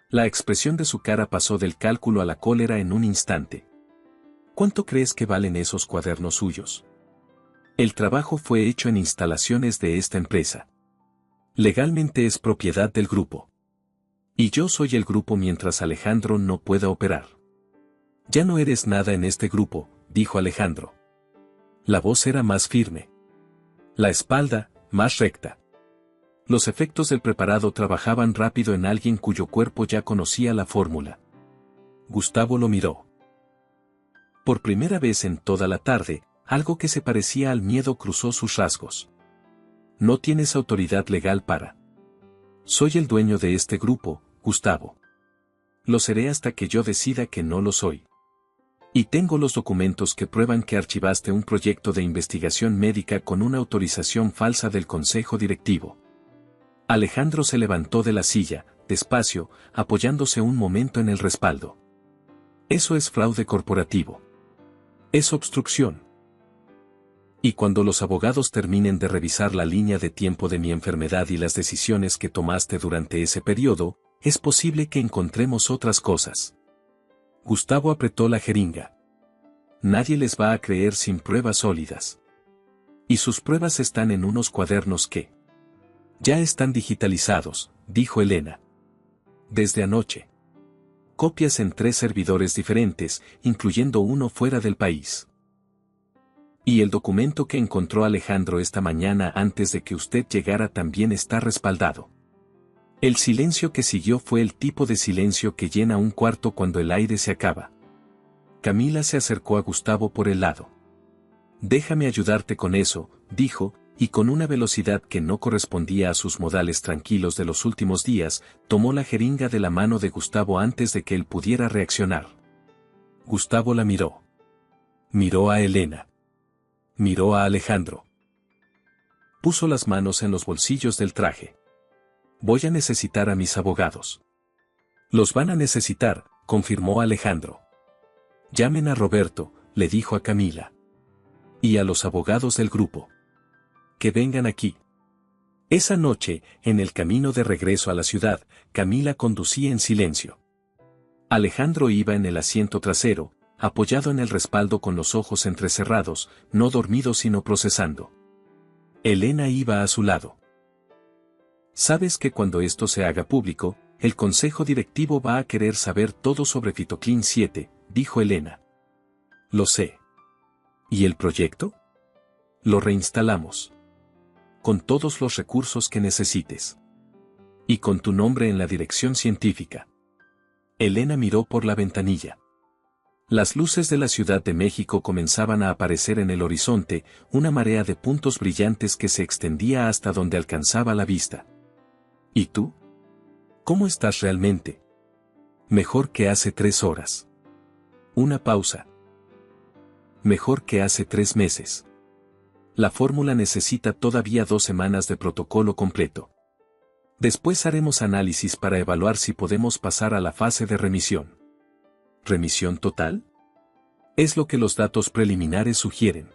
La expresión de su cara pasó del cálculo a la cólera en un instante. ¿Cuánto crees que valen esos cuadernos suyos? El trabajo fue hecho en instalaciones de esta empresa. Legalmente es propiedad del grupo. Y yo soy el grupo mientras Alejandro no pueda operar. Ya no eres nada en este grupo, dijo Alejandro. La voz era más firme. La espalda, más recta. Los efectos del preparado trabajaban rápido en alguien cuyo cuerpo ya conocía la fórmula. Gustavo lo miró. Por primera vez en toda la tarde, algo que se parecía al miedo cruzó sus rasgos. No tienes autoridad legal para. Soy el dueño de este grupo, Gustavo. Lo seré hasta que yo decida que no lo soy. Y tengo los documentos que prueban que archivaste un proyecto de investigación médica con una autorización falsa del consejo directivo. Alejandro se levantó de la silla, despacio, apoyándose un momento en el respaldo. Eso es fraude corporativo. Es obstrucción. Y cuando los abogados terminen de revisar la línea de tiempo de mi enfermedad y las decisiones que tomaste durante ese periodo, es posible que encontremos otras cosas. Gustavo apretó la jeringa. Nadie les va a creer sin pruebas sólidas. Y sus pruebas están en unos cuadernos que ya están digitalizados, dijo Elena. Desde anoche. Copias en 3 servidores diferentes, incluyendo uno fuera del país. Y el documento que encontró Alejandro esta mañana antes de que usted llegara también está respaldado. El silencio que siguió fue el tipo de silencio que llena un cuarto cuando el aire se acaba. Camila se acercó a Gustavo por el lado. Déjame ayudarte con eso, dijo, y con una velocidad que no correspondía a sus modales tranquilos de los últimos días, tomó la jeringa de la mano de Gustavo antes de que él pudiera reaccionar. Gustavo la miró. Miró a Elena. Miró a Alejandro. Puso las manos en los bolsillos del traje. Voy a necesitar a mis abogados. Los van a necesitar, confirmó Alejandro. Llamen a Roberto, le dijo a Camila. Y a los abogados del grupo. Que vengan aquí. Esa noche, en el camino de regreso a la ciudad, Camila conducía en silencio. Alejandro iba en el asiento trasero, apoyado en el respaldo con los ojos entrecerrados, no dormido sino procesando. Elena iba a su lado. Sabes que cuando esto se haga público, el consejo directivo va a querer saber todo sobre Fitoclin 7, dijo Elena. Lo sé. ¿Y el proyecto? Lo reinstalamos. Con todos los recursos que necesites. Y con tu nombre en la dirección científica. Elena miró por la ventanilla. Las luces de la Ciudad de México comenzaban a aparecer en el horizonte, una marea de puntos brillantes que se extendía hasta donde alcanzaba la vista. ¿Y tú? ¿Cómo estás realmente? Mejor que hace 3 horas. Una pausa. Mejor que hace 3 meses. La fórmula necesita todavía 2 semanas de protocolo completo. Después haremos análisis para evaluar si podemos pasar a la fase de remisión. ¿Remisión total? Es lo que los datos preliminares sugieren.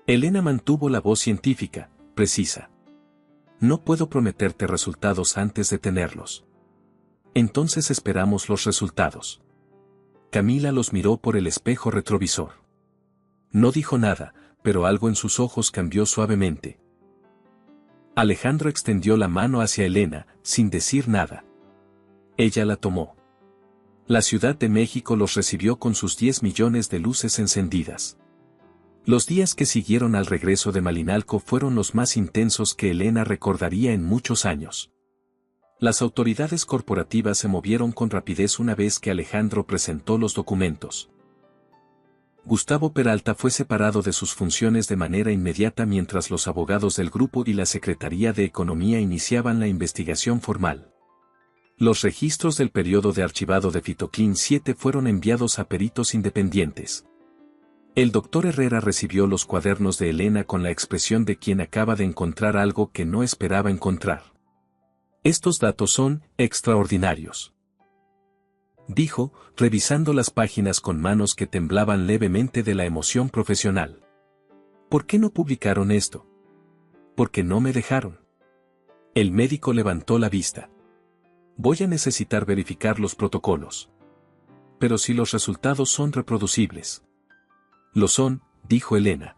Elena mantuvo la voz científica, precisa. No puedo prometerte resultados antes de tenerlos. Entonces esperamos los resultados. Camila los miró por el espejo retrovisor. No dijo nada, pero algo en sus ojos cambió suavemente. Alejandro extendió la mano hacia Elena, sin decir nada. Ella la tomó. La Ciudad de México los recibió con sus 10 millones de luces encendidas. Los días que siguieron al regreso de Malinalco fueron los más intensos que Elena recordaría en muchos años. Las autoridades corporativas se movieron con rapidez una vez que Alejandro presentó los documentos. Gustavo Peralta fue separado de sus funciones de manera inmediata mientras los abogados del grupo y la Secretaría de Economía iniciaban la investigación formal. Los registros del periodo de archivado de Fitoclin 7 fueron enviados a peritos independientes. El doctor Herrera recibió los cuadernos de Elena con la expresión de quien acaba de encontrar algo que no esperaba encontrar. Estos datos son extraordinarios, dijo, revisando las páginas con manos que temblaban levemente de la emoción profesional. ¿Por qué no publicaron esto? Porque no me dejaron. El médico levantó la vista. Voy a necesitar verificar los protocolos. Pero si los resultados son reproducibles. Lo son, dijo Elena.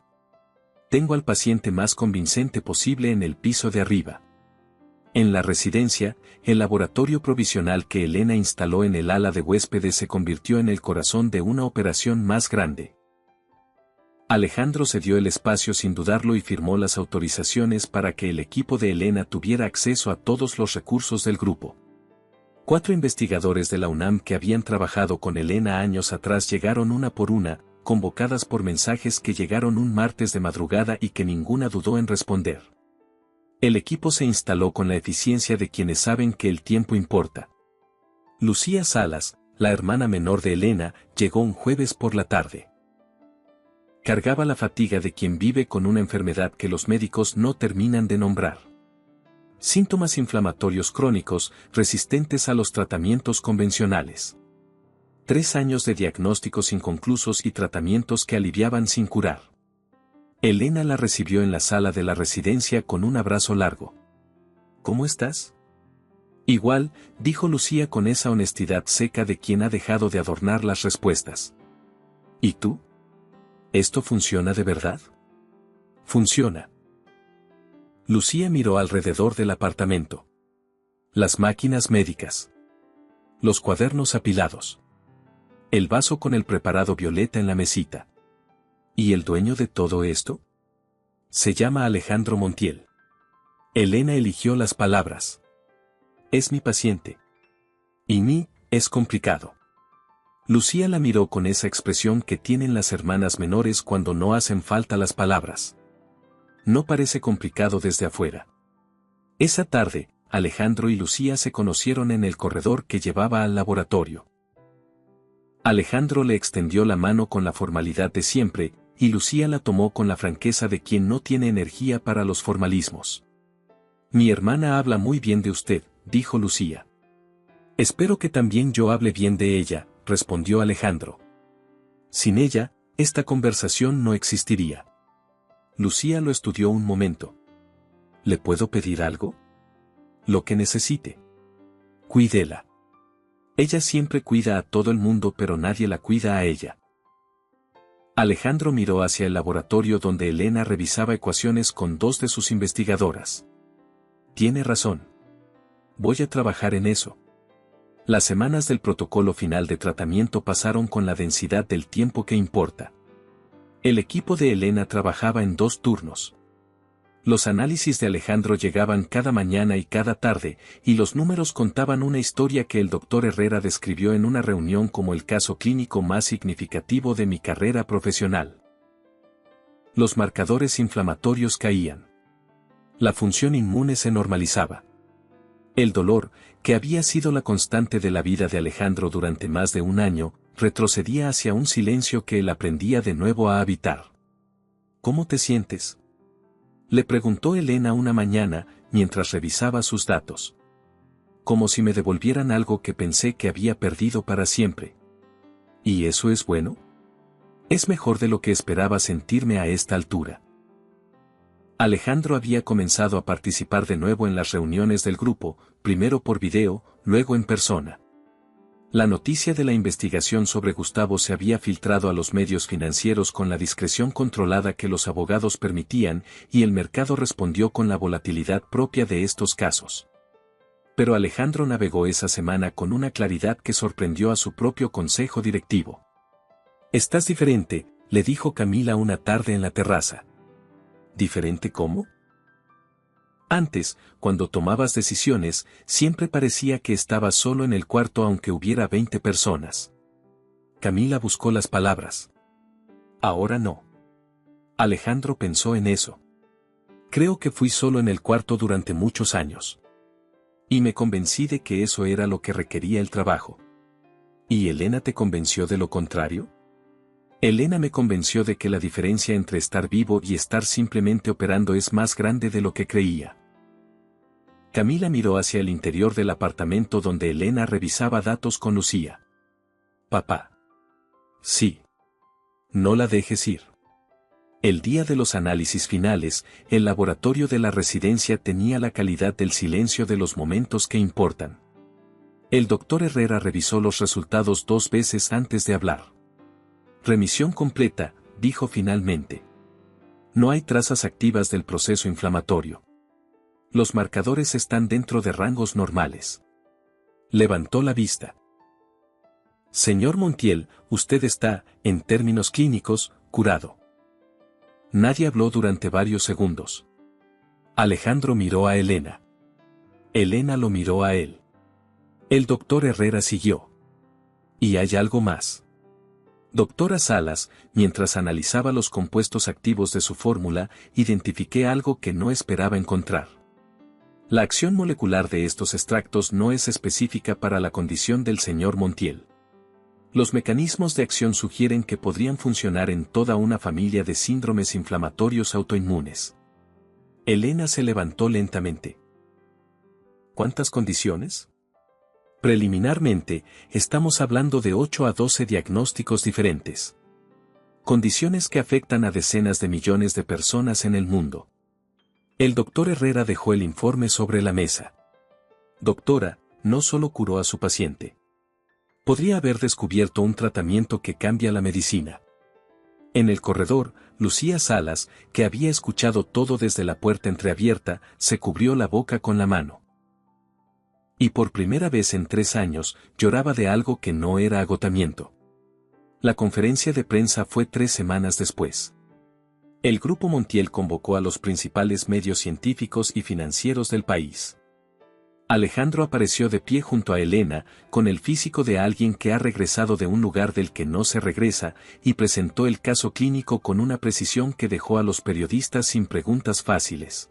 Tengo al paciente más convincente posible en el piso de arriba. En la residencia, el laboratorio provisional que Elena instaló en el ala de huéspedes se convirtió en el corazón de una operación más grande. Alejandro cedió el espacio sin dudarlo y firmó las autorizaciones para que el equipo de Elena tuviera acceso a todos los recursos del grupo. 4 investigadores de la UNAM que habían trabajado con Elena años atrás llegaron una por una, convocadas por mensajes que llegaron un martes de madrugada y que ninguna dudó en responder. El equipo se instaló con la eficiencia de quienes saben que el tiempo importa. Lucía Salas, la hermana menor de Elena, llegó un jueves por la tarde. Cargaba la fatiga de quien vive con una enfermedad que los médicos no terminan de nombrar. Síntomas inflamatorios crónicos, resistentes a los tratamientos convencionales. 3 años de diagnósticos inconclusos y tratamientos que aliviaban sin curar. Elena la recibió en la sala de la residencia con un abrazo largo. ¿Cómo estás? Igual, dijo Lucía con esa honestidad seca de quien ha dejado de adornar las respuestas. ¿Y tú? ¿Esto funciona de verdad? Funciona. Lucía miró alrededor del apartamento. Las máquinas médicas. Los cuadernos apilados. El vaso con el preparado violeta en la mesita. ¿Y el dueño de todo esto? Se llama Alejandro Montiel. Elena eligió las palabras. Es mi paciente. Y mí, es complicado. Lucía la miró con esa expresión que tienen las hermanas menores cuando no hacen falta las palabras. No parece complicado desde afuera. Esa tarde, Alejandro y Lucía se conocieron en el corredor que llevaba al laboratorio. Alejandro le extendió la mano con la formalidad de siempre, y Lucía la tomó con la franqueza de quien no tiene energía para los formalismos. Mi hermana habla muy bien de usted, dijo Lucía. Espero que también yo hable bien de ella, respondió Alejandro. Sin ella, esta conversación no existiría. Lucía lo estudió un momento. ¿Le puedo pedir algo? Lo que necesite. Cuídela. Ella siempre cuida a todo el mundo pero nadie la cuida a ella. Alejandro miró hacia el laboratorio donde Elena revisaba ecuaciones con 2 de sus investigadoras. Tiene razón. Voy a trabajar en eso. Las semanas del protocolo final de tratamiento pasaron con la densidad del tiempo que importa. El equipo de Elena trabajaba en 2 turnos. Los análisis de Alejandro llegaban cada mañana y cada tarde, y los números contaban una historia que el doctor Herrera describió en una reunión como el caso clínico más significativo de mi carrera profesional. Los marcadores inflamatorios caían. La función inmune se normalizaba. El dolor, que había sido la constante de la vida de Alejandro durante más de un año, retrocedía hacia un silencio que él aprendía de nuevo a habitar. ¿Cómo te sientes? Le preguntó Elena una mañana, mientras revisaba sus datos. Como si me devolvieran algo que pensé que había perdido para siempre. ¿Y eso es bueno? Es mejor de lo que esperaba sentirme a esta altura. Alejandro había comenzado a participar de nuevo en las reuniones del grupo, primero por video, luego en persona. La noticia de la investigación sobre Gustavo se había filtrado a los medios financieros con la discreción controlada que los abogados permitían, y el mercado respondió con la volatilidad propia de estos casos. Pero Alejandro navegó esa semana con una claridad que sorprendió a su propio consejo directivo. «Estás diferente», le dijo Camila una tarde en la terraza. ¿Diferente cómo? Antes, cuando tomabas decisiones, siempre parecía que estabas solo en el cuarto aunque hubiera 20 personas. Camila buscó las palabras. Ahora no. Alejandro pensó en eso. Creo que fui solo en el cuarto durante muchos años. Y me convencí de que eso era lo que requería el trabajo. ¿Y Elena te convenció de lo contrario? Elena me convenció de que la diferencia entre estar vivo y estar simplemente operando es más grande de lo que creía. Camila miró hacia el interior del apartamento donde Elena revisaba datos con Lucía. Papá. Sí. No la dejes ir. El día de los análisis finales, el laboratorio de la residencia tenía la calidad del silencio de los momentos que importan. El doctor Herrera revisó los resultados 2 veces antes de hablar. Remisión completa, dijo finalmente. No hay trazas activas del proceso inflamatorio. Los marcadores están dentro de rangos normales. Levantó la vista. Señor Montiel, usted está, en términos clínicos, curado. Nadie habló durante varios segundos. Alejandro miró a Elena. Elena lo miró a él. El doctor Herrera siguió. ¿Y hay algo más? Doctora Salas, mientras analizaba los compuestos activos de su fórmula, identifiqué algo que no esperaba encontrar. La acción molecular de estos extractos no es específica para la condición del señor Montiel. Los mecanismos de acción sugieren que podrían funcionar en toda una familia de síndromes inflamatorios autoinmunes. Elena se levantó lentamente. ¿Cuántas condiciones? Preliminarmente, estamos hablando de 8 a 12 diagnósticos diferentes. Condiciones que afectan a decenas de millones de personas en el mundo. El doctor Herrera dejó el informe sobre la mesa. Doctora, no solo curó a su paciente. Podría haber descubierto un tratamiento que cambia la medicina. En el corredor, Lucía Salas, que había escuchado todo desde la puerta entreabierta, se cubrió la boca con la mano. Y por primera vez en 3 años, lloraba de algo que no era agotamiento. La conferencia de prensa fue 3 semanas después. El Grupo Montiel convocó a los principales medios científicos y financieros del país. Alejandro apareció de pie junto a Elena, con el físico de alguien que ha regresado de un lugar del que no se regresa, y presentó el caso clínico con una precisión que dejó a los periodistas sin preguntas fáciles.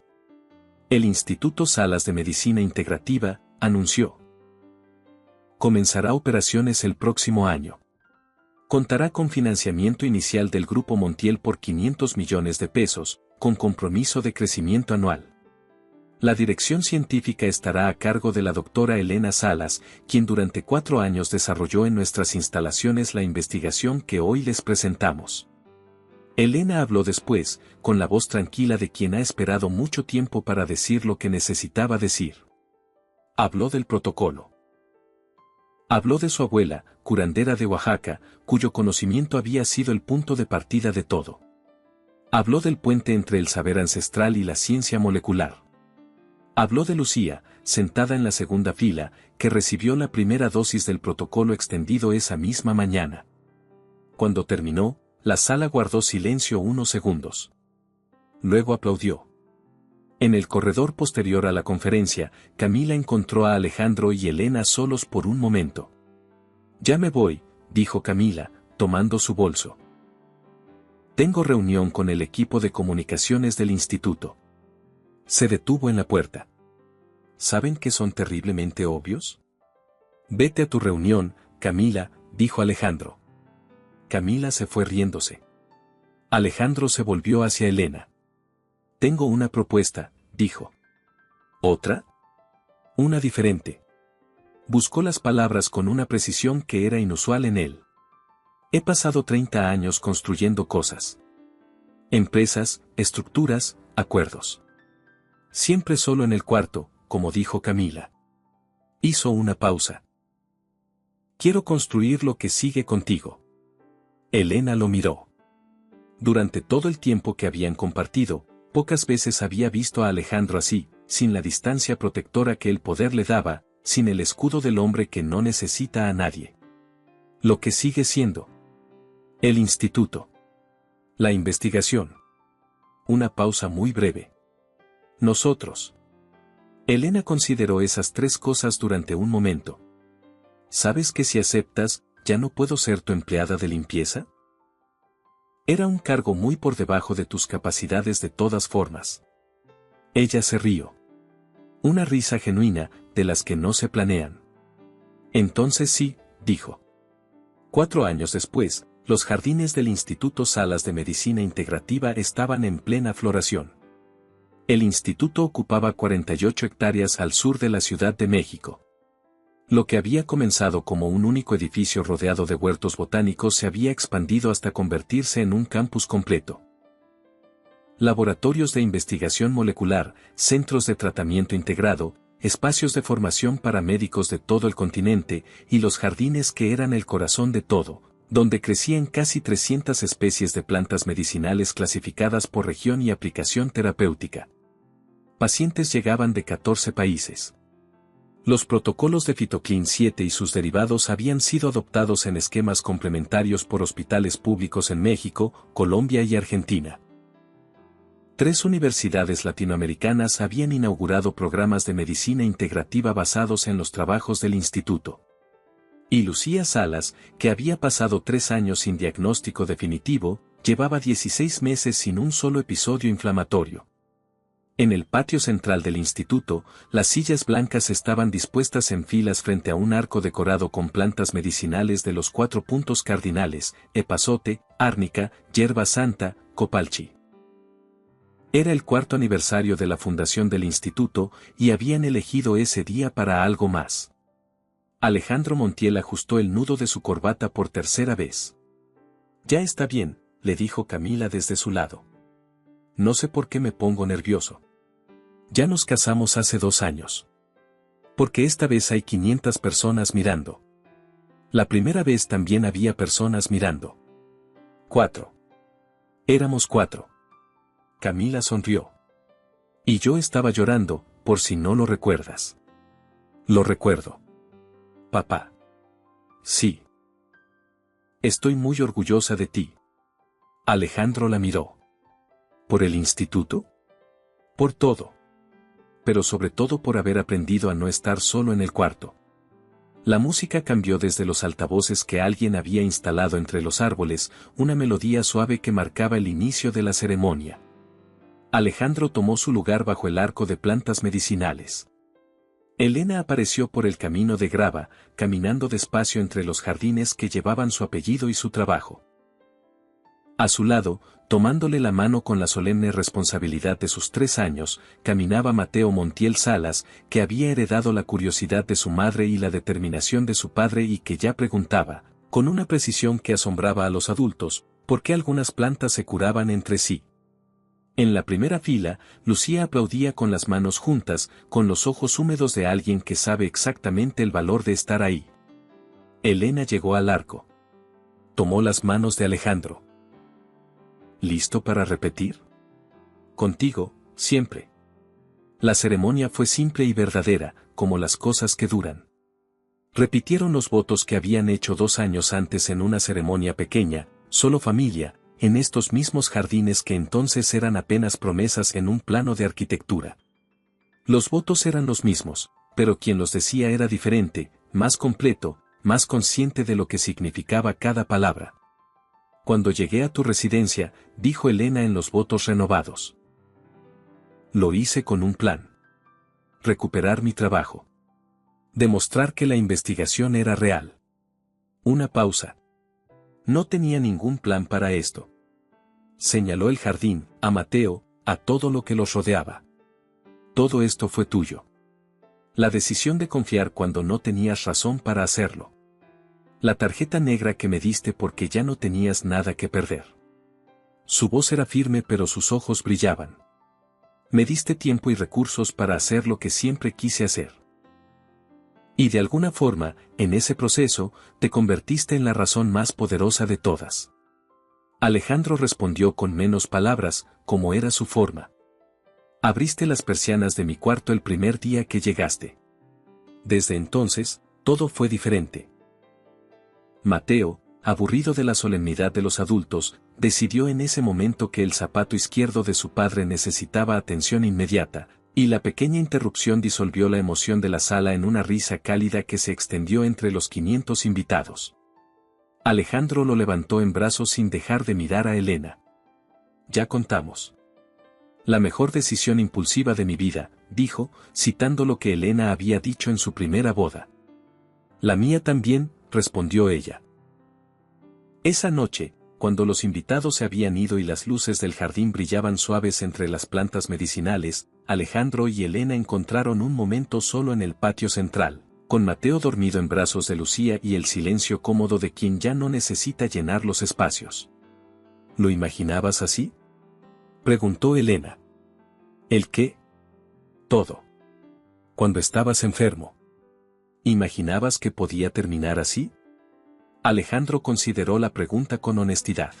El Instituto Salas de Medicina Integrativa anunció. Comenzará operaciones el próximo año. Contará con financiamiento inicial del Grupo Montiel por 500 millones de pesos, con compromiso de crecimiento anual. La dirección científica estará a cargo de la doctora Elena Salas, quien durante 4 años desarrolló en nuestras instalaciones la investigación que hoy les presentamos. Elena habló después, con la voz tranquila de quien ha esperado mucho tiempo para decir lo que necesitaba decir. Habló del protocolo. Habló de su abuela, curandera de Oaxaca, cuyo conocimiento había sido el punto de partida de todo. Habló del puente entre el saber ancestral y la ciencia molecular. Habló de Lucía, sentada en la segunda fila, que recibió la primera dosis del protocolo extendido esa misma mañana. Cuando terminó, la sala guardó silencio unos segundos. Luego aplaudió. En el corredor posterior a la conferencia, Camila encontró a Alejandro y Elena solos por un momento. Ya me voy, dijo Camila, tomando su bolso. Tengo reunión con el equipo de comunicaciones del instituto. Se detuvo en la puerta. ¿Saben que son terriblemente obvios? Vete a tu reunión, Camila, dijo Alejandro. Camila se fue riéndose. Alejandro se volvió hacia Elena. Tengo una propuesta, dijo. ¿Otra? Una diferente. Buscó las palabras con una precisión que era inusual en él. He pasado 30 años construyendo cosas. Empresas, estructuras, acuerdos. Siempre solo en el cuarto, como dijo Camila. Hizo una pausa. Quiero construir lo que sigue contigo. Elena lo miró. Durante todo el tiempo que habían compartido, pocas veces había visto a Alejandro así, sin la distancia protectora que el poder le daba, sin el escudo del hombre que no necesita a nadie. Lo que sigue siendo. El instituto. La investigación. Una pausa muy breve. Nosotros. Elena consideró esas tres cosas durante un momento. ¿Sabes que si aceptas, ya no puedo ser tu empleada de limpieza? Era un cargo muy por debajo de tus capacidades de todas formas. Ella se rió. Una risa genuina, de las que no se planean. Entonces sí, dijo. 4 años después, los jardines del Instituto Salas de Medicina Integrativa estaban en plena floración. El instituto ocupaba 48 hectáreas al sur de la Ciudad de México. Lo que había comenzado como un único edificio rodeado de huertos botánicos se había expandido hasta convertirse en un campus completo. Laboratorios de investigación molecular, centros de tratamiento integrado, espacios de formación para médicos de todo el continente y los jardines que eran el corazón de todo, donde crecían casi 300 especies de plantas medicinales clasificadas por región y aplicación terapéutica. Pacientes llegaban de 14 países. Los protocolos de Fitoclin 7 y sus derivados habían sido adoptados en esquemas complementarios por hospitales públicos en México, Colombia y Argentina. 3 universidades latinoamericanas habían inaugurado programas de medicina integrativa basados en los trabajos del instituto. Y Lucía Salas, que había pasado 3 años sin diagnóstico definitivo, llevaba 16 meses sin un solo episodio inflamatorio. En el patio central del instituto, las sillas blancas estaban dispuestas en filas frente a un arco decorado con plantas medicinales de los 4 puntos cardinales: epazote, árnica, hierba santa, copalchi. Era el 4º aniversario de la fundación del instituto y habían elegido ese día para algo más. Alejandro Montiel ajustó el nudo de su corbata por tercera vez. Ya está bien, le dijo Camila desde su lado. No sé por qué me pongo nervioso. Ya nos casamos hace 2 años. Porque esta vez hay 500 personas mirando. La primera vez también había personas mirando. 4. Éramos 4. Camila sonrió. Y yo estaba llorando, por si no lo recuerdas. Lo recuerdo. Papá. Sí. Estoy muy orgullosa de ti. Alejandro la miró. ¿Por el instituto? Por todo. Pero sobre todo por haber aprendido a no estar solo en el cuarto. La música cambió desde los altavoces que alguien había instalado entre los árboles, una melodía suave que marcaba el inicio de la ceremonia. Alejandro tomó su lugar bajo el arco de plantas medicinales. Elena apareció por el camino de grava, caminando despacio entre los jardines que llevaban su apellido y su trabajo. A su lado, tomándole la mano con la solemne responsabilidad de sus 3 años, caminaba Mateo Montiel Salas, que había heredado la curiosidad de su madre y la determinación de su padre y que ya preguntaba, con una precisión que asombraba a los adultos, por qué algunas plantas se curaban entre sí. En la primera fila, Lucía aplaudía con las manos juntas, con los ojos húmedos de alguien que sabe exactamente el valor de estar ahí. Elena llegó al arco. Tomó las manos de Alejandro. ¿Listo para repetir? Contigo, siempre. La ceremonia fue simple y verdadera, como las cosas que duran. Repitieron los votos que habían hecho 2 años antes en una ceremonia pequeña, solo familia, en estos mismos jardines que entonces eran apenas promesas en un plano de arquitectura. Los votos eran los mismos, pero quien los decía era diferente, más completo, más consciente de lo que significaba cada palabra. Cuando llegué a tu residencia, dijo Elena en los votos renovados. Lo hice con un plan. Recuperar mi trabajo. Demostrar que la investigación era real. Una pausa. No tenía ningún plan para esto. Señaló el jardín, a Mateo, a todo lo que los rodeaba. Todo esto fue tuyo. La decisión de confiar cuando no tenías razón para hacerlo. La tarjeta negra que me diste porque ya no tenías nada que perder. Su voz era firme pero sus ojos brillaban. Me diste tiempo y recursos para hacer lo que siempre quise hacer. Y de alguna forma, en ese proceso, te convertiste en la razón más poderosa de todas. Alejandro respondió con menos palabras, como era su forma. Abriste las persianas de mi cuarto el primer día que llegaste. Desde entonces, todo fue diferente. Mateo, aburrido de la solemnidad de los adultos, decidió en ese momento que el zapato izquierdo de su padre necesitaba atención inmediata, y la pequeña interrupción disolvió la emoción de la sala en una risa cálida que se extendió entre los 500 invitados. Alejandro lo levantó en brazos sin dejar de mirar a Elena. Ya contamos. La mejor decisión impulsiva de mi vida, dijo, citando lo que Elena había dicho en su primera boda. La mía también, respondió ella. Esa noche, cuando los invitados se habían ido y las luces del jardín brillaban suaves entre las plantas medicinales, Alejandro y Elena encontraron un momento solo en el patio central, con Mateo dormido en brazos de Lucía y el silencio cómodo de quien ya no necesita llenar los espacios. ¿Lo imaginabas así?, preguntó Elena. ¿El qué? Todo. Cuando estabas enfermo. ¿Imaginabas que podía terminar así? Alejandro consideró la pregunta con honestidad.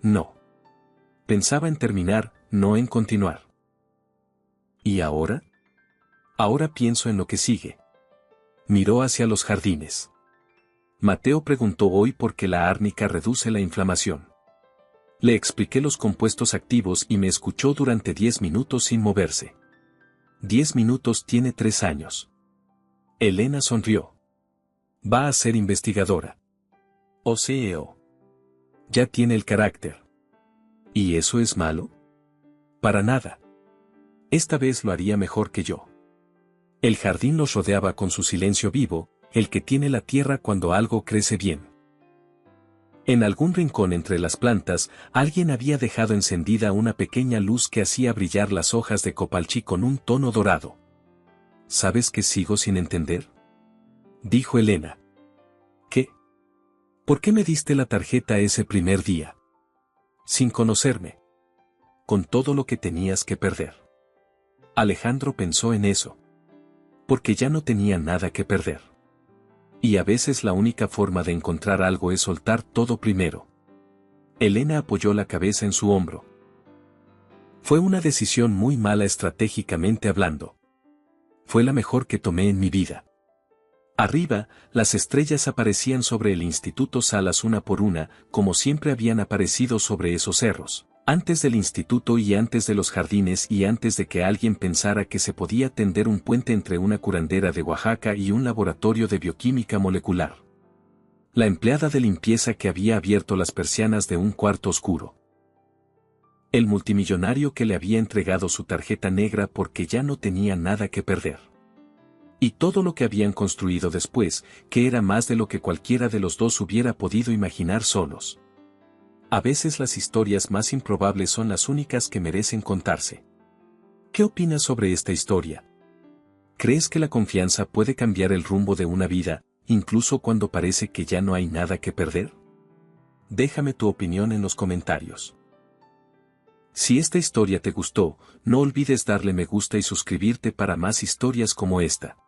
No. Pensaba en terminar, no en continuar. ¿Y ahora? Ahora pienso en lo que sigue. Miró hacia los jardines. Mateo preguntó hoy por qué la árnica reduce la inflamación. Le expliqué los compuestos activos y me escuchó durante 10 minutos sin moverse. 10 minutos tiene 3 años. Elena sonrió. Va a ser investigadora. O CEO. Ya tiene el carácter. ¿Y eso es malo? Para nada. Esta vez lo haría mejor que yo. El jardín los rodeaba con su silencio vivo, el que tiene la tierra cuando algo crece bien. En algún rincón entre las plantas, alguien había dejado encendida una pequeña luz que hacía brillar las hojas de copalchí con un tono dorado. ¿Sabes qué sigo sin entender?, dijo Elena. ¿Qué? ¿Por qué me diste la tarjeta ese primer día? Sin conocerme. Con todo lo que tenías que perder. Alejandro pensó en eso. Porque ya no tenía nada que perder. Y a veces la única forma de encontrar algo es soltar todo primero. Elena apoyó la cabeza en su hombro. Fue una decisión muy mala estratégicamente hablando. Fue la mejor que tomé en mi vida. Arriba, las estrellas aparecían sobre el Instituto Salas una por una, como siempre habían aparecido sobre esos cerros, antes del instituto y antes de los jardines y antes de que alguien pensara que se podía tender un puente entre una curandera de Oaxaca y un laboratorio de bioquímica molecular. La empleada de limpieza que había abierto las persianas de un cuarto oscuro. El multimillonario que le había entregado su tarjeta negra porque ya no tenía nada que perder. Y todo lo que habían construido después, que era más de lo que cualquiera de los dos hubiera podido imaginar solos. A veces las historias más improbables son las únicas que merecen contarse. ¿Qué opinas sobre esta historia? ¿Crees que la confianza puede cambiar el rumbo de una vida, incluso cuando parece que ya no hay nada que perder? Déjame tu opinión en los comentarios. Si esta historia te gustó, no olvides darle me gusta y suscribirte para más historias como esta.